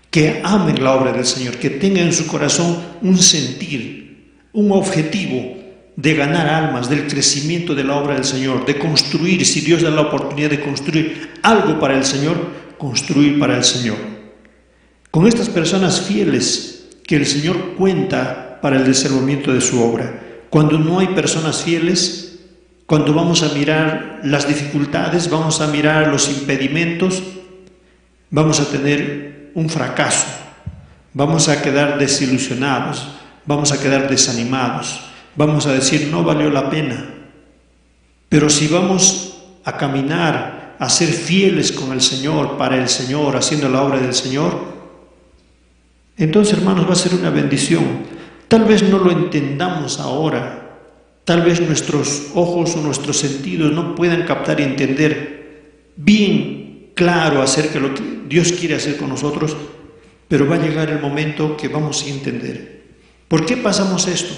[SPEAKER 1] que amen la obra del Señor, que tengan en su corazón un sentir, un objetivo de ganar almas, del crecimiento de la obra del Señor, de construir, si Dios da la oportunidad de construir algo para el Señor, construir para el Señor. Con estas personas fieles que el Señor cuenta para el desenvolvimiento de su obra. Cuando no hay personas fieles, cuando vamos a mirar las dificultades, vamos a mirar los impedimentos, vamos a tener un fracaso, vamos a quedar desilusionados, vamos a quedar desanimados, vamos a decir no valió la pena. Pero si vamos a caminar, a ser fieles con el Señor, para el Señor, haciendo la obra del Señor, entonces, hermanos, va a ser una bendición. Tal vez no lo entendamos ahora. Tal vez nuestros ojos o nuestros sentidos no puedan captar y entender bien claro acerca de lo que Dios quiere hacer con nosotros, pero va a llegar el momento que vamos a entender. ¿Por qué pasamos esto?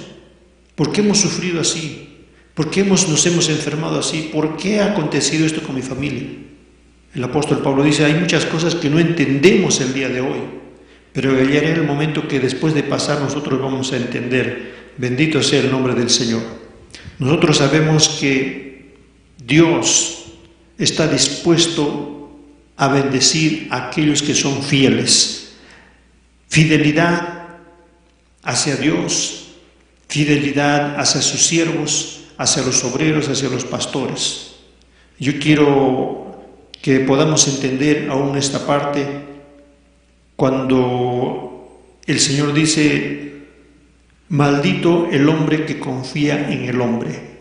[SPEAKER 1] ¿Por qué hemos sufrido así? ¿Por qué nos hemos enfermado así? ¿Por qué ha acontecido esto con mi familia? El apóstol Pablo dice, hay muchas cosas que no entendemos el día de hoy, pero llegará el momento que después de pasar nosotros vamos a entender. Bendito sea el nombre del Señor. Nosotros sabemos que Dios está dispuesto a bendecir a aquellos que son fieles. Fidelidad hacia Dios, fidelidad hacia sus siervos, hacia los obreros, hacia los pastores. Yo quiero que podamos entender aún esta parte cuando el Señor dice: maldito el hombre que confía en el hombre.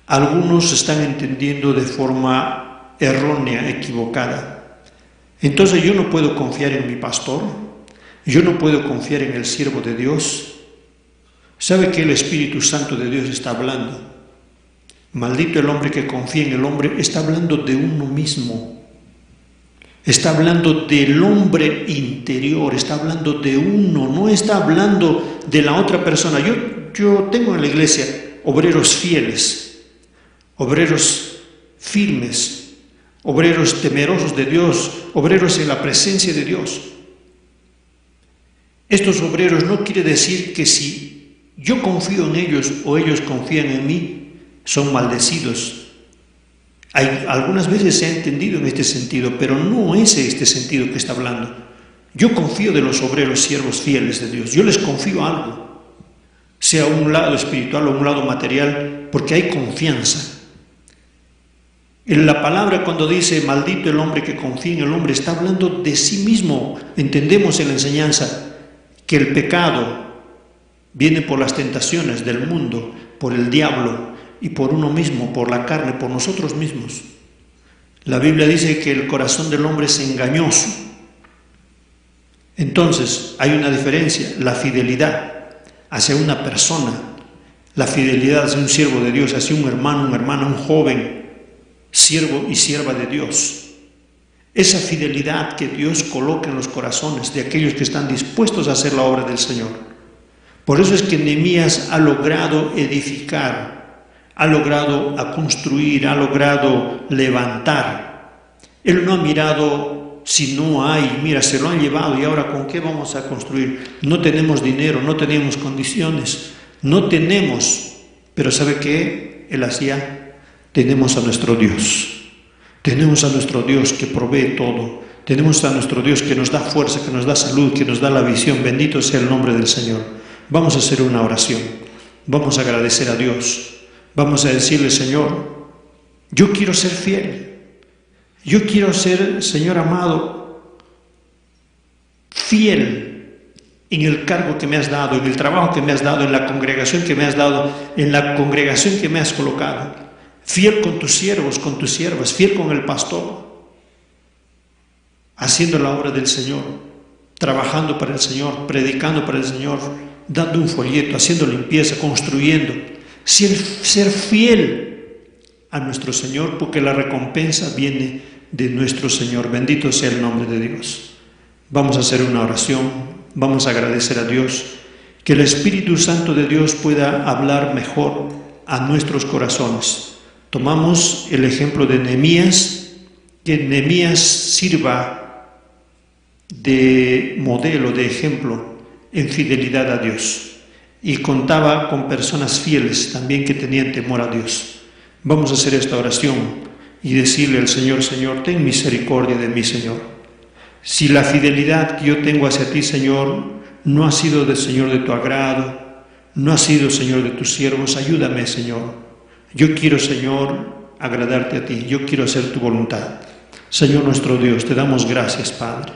[SPEAKER 1] Algunos están entendiendo de forma errónea, equivocada. Entonces yo no puedo confiar en mi pastor, yo no puedo confiar en el siervo de Dios. ¿Sabe que el Espíritu Santo de Dios está hablando? Maldito el hombre que confía en el hombre, está hablando de uno mismo. Está hablando del hombre interior, está hablando de uno, no está hablando de la otra persona. Yo tengo en la iglesia obreros fieles, obreros firmes, obreros temerosos de Dios, obreros en la presencia de Dios. Estos obreros no quiere decir que si yo confío en ellos o ellos confían en mí, son maldecidos. Algunas veces se ha entendido en este sentido, pero no es este sentido que está hablando. Yo confío de los obreros siervos fieles de Dios. Yo les confío algo, sea un lado espiritual o un lado material, porque hay confianza. En la palabra, cuando dice maldito el hombre que confía en el hombre, está hablando de sí mismo. Entendemos en la enseñanza que el pecado viene por las tentaciones del mundo, por el diablo, y por uno mismo, por la carne, por nosotros mismos. La Biblia dice que el corazón del hombre es engañoso. Entonces, hay una diferencia, la fidelidad. hacia una persona, la fidelidad hacia un siervo de Dios, hacia un hermano, una hermana, un joven, siervo y sierva de Dios. Esa fidelidad que Dios coloca en los corazones de aquellos que están dispuestos a hacer la obra del Señor. Por eso es que Nehemías ha logrado edificar, ha logrado construir, ha logrado levantar. Él no ha mirado si no hay, mira, se lo han llevado y ahora ¿con qué vamos a construir? No tenemos dinero, no tenemos condiciones, no tenemos, pero ¿sabe qué? Él hacía, tenemos a nuestro Dios. Tenemos a nuestro Dios que provee todo. Tenemos a nuestro Dios que nos da fuerza, que nos da salud, que nos da la visión. Bendito sea el nombre del Señor. Vamos a hacer una oración. Vamos a agradecer a Dios. Vamos a decirle, Señor, yo quiero ser fiel. Yo quiero ser, Señor amado, fiel en el cargo que me has dado, en el trabajo que me has dado, en la congregación que me has dado, en la congregación que me has colocado. Fiel con tus siervos, con tus siervas, fiel con el pastor, haciendo la obra del Señor, trabajando para el Señor, predicando para el Señor, dando un folleto, haciendo limpieza, construyendo. Ser fiel a nuestro Señor, porque la recompensa viene de nuestro Señor. Bendito sea el nombre de Dios. Vamos a hacer una oración, vamos a agradecer a Dios, que el Espíritu Santo de Dios pueda hablar mejor a nuestros corazones. Tomamos el ejemplo de Nehemías, que Nehemías sirva de modelo, de ejemplo en fidelidad a Dios. Y contaba con personas fieles también que tenían temor a Dios. Vamos a hacer esta oración y decirle al Señor, Señor, ten misericordia de mí, Señor. Si la fidelidad que yo tengo hacia ti, Señor, no ha sido del Señor de tu agrado, no ha sido, Señor, de tus siervos, ayúdame, Señor. Yo quiero, Señor, agradarte a ti. Yo quiero hacer tu voluntad. Señor nuestro Dios, te damos gracias, Padre.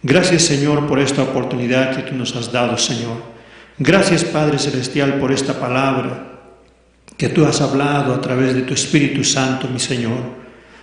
[SPEAKER 1] Gracias, Señor, por esta oportunidad que tú nos has dado, Señor. Gracias, Padre Celestial, por esta palabra que tú has hablado a través de tu Espíritu Santo, mi Señor.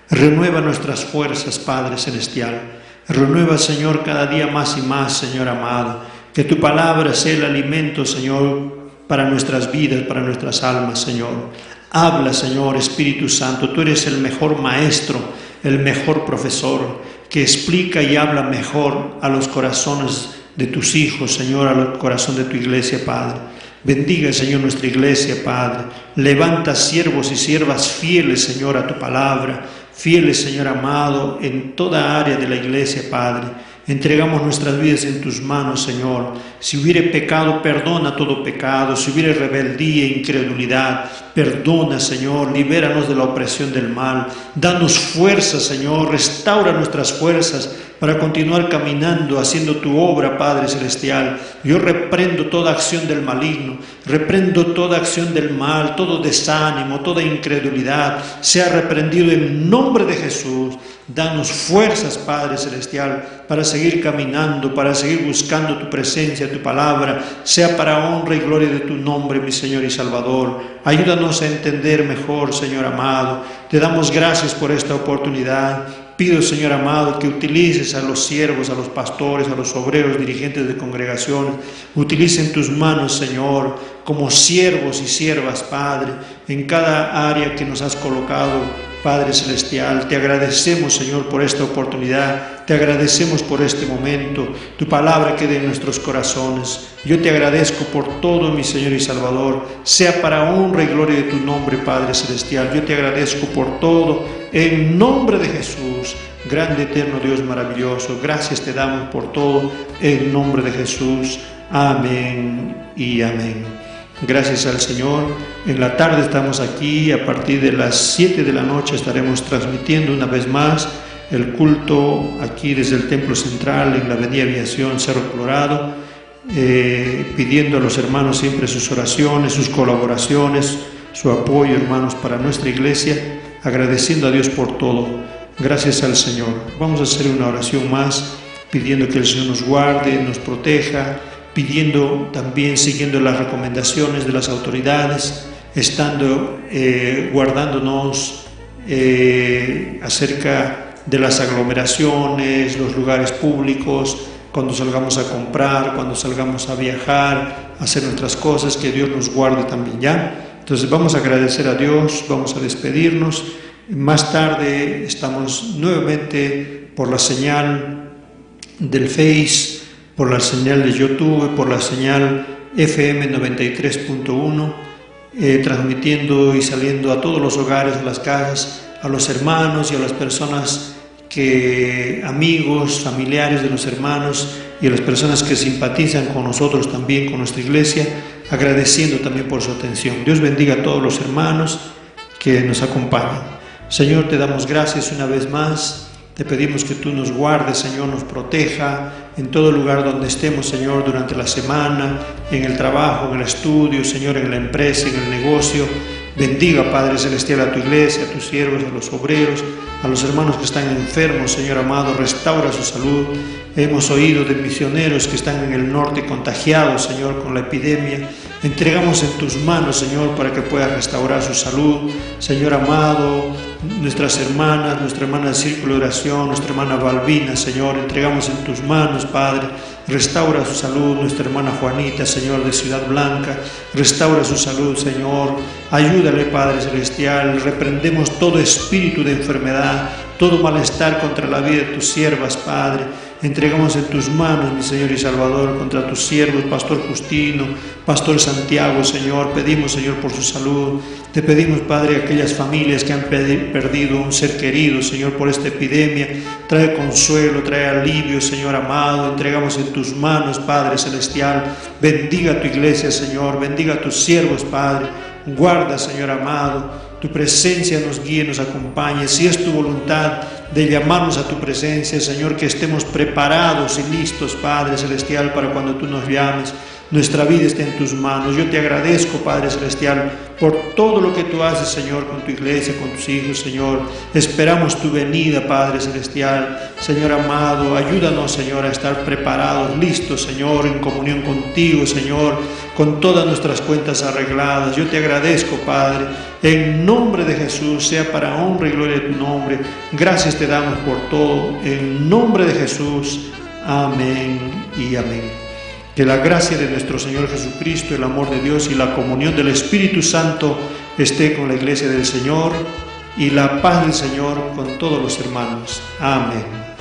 [SPEAKER 1] Renueva nuestras fuerzas, Padre Celestial. Renueva, Señor, cada día más y más, Señor amado. Que tu palabra sea el alimento, Señor, para nuestras vidas, para nuestras almas, Señor. Habla, Señor, Espíritu Santo, tú eres el mejor maestro, el mejor profesor, que explica y habla mejor a los corazones de tus hijos, Señor, al corazón de tu iglesia, Padre. Bendiga, Señor, nuestra iglesia, Padre. Levanta siervos y siervas fieles, Señor, a tu palabra, fieles, Señor amado, en toda área de la iglesia, Padre. Entregamos nuestras vidas en tus manos, Señor. Si hubiere pecado, perdona todo pecado. Si hubiere rebeldía e incredulidad, perdona, Señor. Libéranos de la opresión del mal. Danos fuerza, Señor. Restaura nuestras fuerzas para continuar caminando, haciendo tu obra, Padre Celestial. Yo reprendo toda acción del maligno. Reprendo toda acción del mal, todo desánimo, toda incredulidad. Sea reprendido en nombre de Jesús. Danos fuerzas, Padre Celestial, para seguir caminando, para seguir buscando tu presencia, tu palabra, sea para honra y gloria de tu nombre, mi Señor y Salvador. Ayúdanos a entender mejor, Señor amado. Te damos gracias por esta oportunidad. Pido, Señor amado, que utilices a los siervos, a los pastores, a los obreros, dirigentes de congregaciones. Utilicen tus manos, Señor, como siervos y siervas, Padre, en cada área que nos has colocado, Padre Celestial. Te agradecemos, Señor, por esta oportunidad. Te agradecemos por este momento. Tu palabra quede en nuestros corazones. Yo te agradezco por todo, mi Señor y Salvador. Sea para honra y gloria de tu nombre, Padre Celestial. Yo te agradezco por todo. En nombre de Jesús, grande, eterno Dios maravilloso. Gracias te damos por todo. En nombre de Jesús. Amén y amén. Gracias al Señor. En la tarde estamos aquí, a partir de las 7 de la noche estaremos transmitiendo una vez más el culto aquí desde el Templo Central en la Avenida Aviación, Cerro Colorado, pidiendo a los hermanos siempre sus oraciones, sus colaboraciones, su apoyo, hermanos, para nuestra iglesia, agradeciendo a Dios por todo. Gracias al Señor. Vamos a hacer una oración más, pidiendo que el Señor nos guarde, nos proteja, pidiendo también, siguiendo las recomendaciones de las autoridades, estando guardándonos acerca de las aglomeraciones, los lugares públicos, cuando salgamos a comprar, cuando salgamos a viajar, a hacer nuestras cosas, que Dios nos guarde también, ¿ya? Entonces vamos a agradecer a Dios, vamos a despedirnos. Más tarde estamos nuevamente por la señal del Face, por la señal de YouTube, por la señal FM 93.1, transmitiendo y saliendo a todos los hogares, a las casas, a los hermanos y a las personas amigos, familiares de los hermanos y a las personas que simpatizan con nosotros también, con nuestra iglesia, agradeciendo también por su atención. Dios bendiga a todos los hermanos que nos acompañan. Señor, te damos gracias una vez más. Te pedimos que tú nos guardes, Señor, nos proteja en todo lugar donde estemos, Señor, durante la semana, en el trabajo, en el estudio, Señor, en la empresa, en el negocio. Bendiga, Padre Celestial, a tu iglesia, a tus siervos, a los obreros, a los hermanos que están enfermos, Señor amado, restaura su salud. Hemos oído de misioneros que están en el norte contagiados, Señor, con la epidemia. Entregamos en tus manos, Señor, para que puedas restaurar su salud. Señor amado, nuestras hermanas, nuestra hermana del Círculo de Oración, nuestra hermana Balbina, Señor, entregamos en tus manos, Padre. Restaura su salud, nuestra hermana Juanita, Señor, de Ciudad Blanca. Restaura su salud, Señor. Ayúdale, Padre Celestial. Reprendemos todo espíritu de enfermedad, todo malestar contra la vida de tus siervas, Padre. Entregamos en tus manos, mi Señor y Salvador, contra tus siervos, Pastor Justino, Pastor Santiago, Señor. Pedimos, Señor, por su salud. Te pedimos, Padre, aquellas familias que han perdido un ser querido, Señor, por esta epidemia. Trae consuelo, trae alivio, Señor amado. Entregamos en tus manos, Padre Celestial. Bendiga tu iglesia, Señor. Bendiga a tus siervos, Padre. Guarda, Señor amado. Tu presencia nos guíe, nos acompañe. Si es tu voluntad de llamarnos a tu presencia, Señor, que estemos preparados y listos, Padre Celestial, para cuando tú nos llames. Nuestra vida está en tus manos. Yo te agradezco, Padre Celestial, por todo lo que tú haces, Señor, con tu iglesia, con tus hijos, Señor. Esperamos tu venida, Padre Celestial. Señor amado, ayúdanos, Señor, a estar preparados, listos, Señor, en comunión contigo, Señor, con todas nuestras cuentas arregladas. Yo te agradezco, Padre, en nombre de Jesús, sea para honra y gloria de tu nombre. Gracias te damos por todo, en nombre de Jesús. Amén y amén. Que la gracia de nuestro Señor Jesucristo, el amor de Dios y la comunión del Espíritu Santo esté con la iglesia del Señor y la paz del Señor con todos los hermanos. Amén.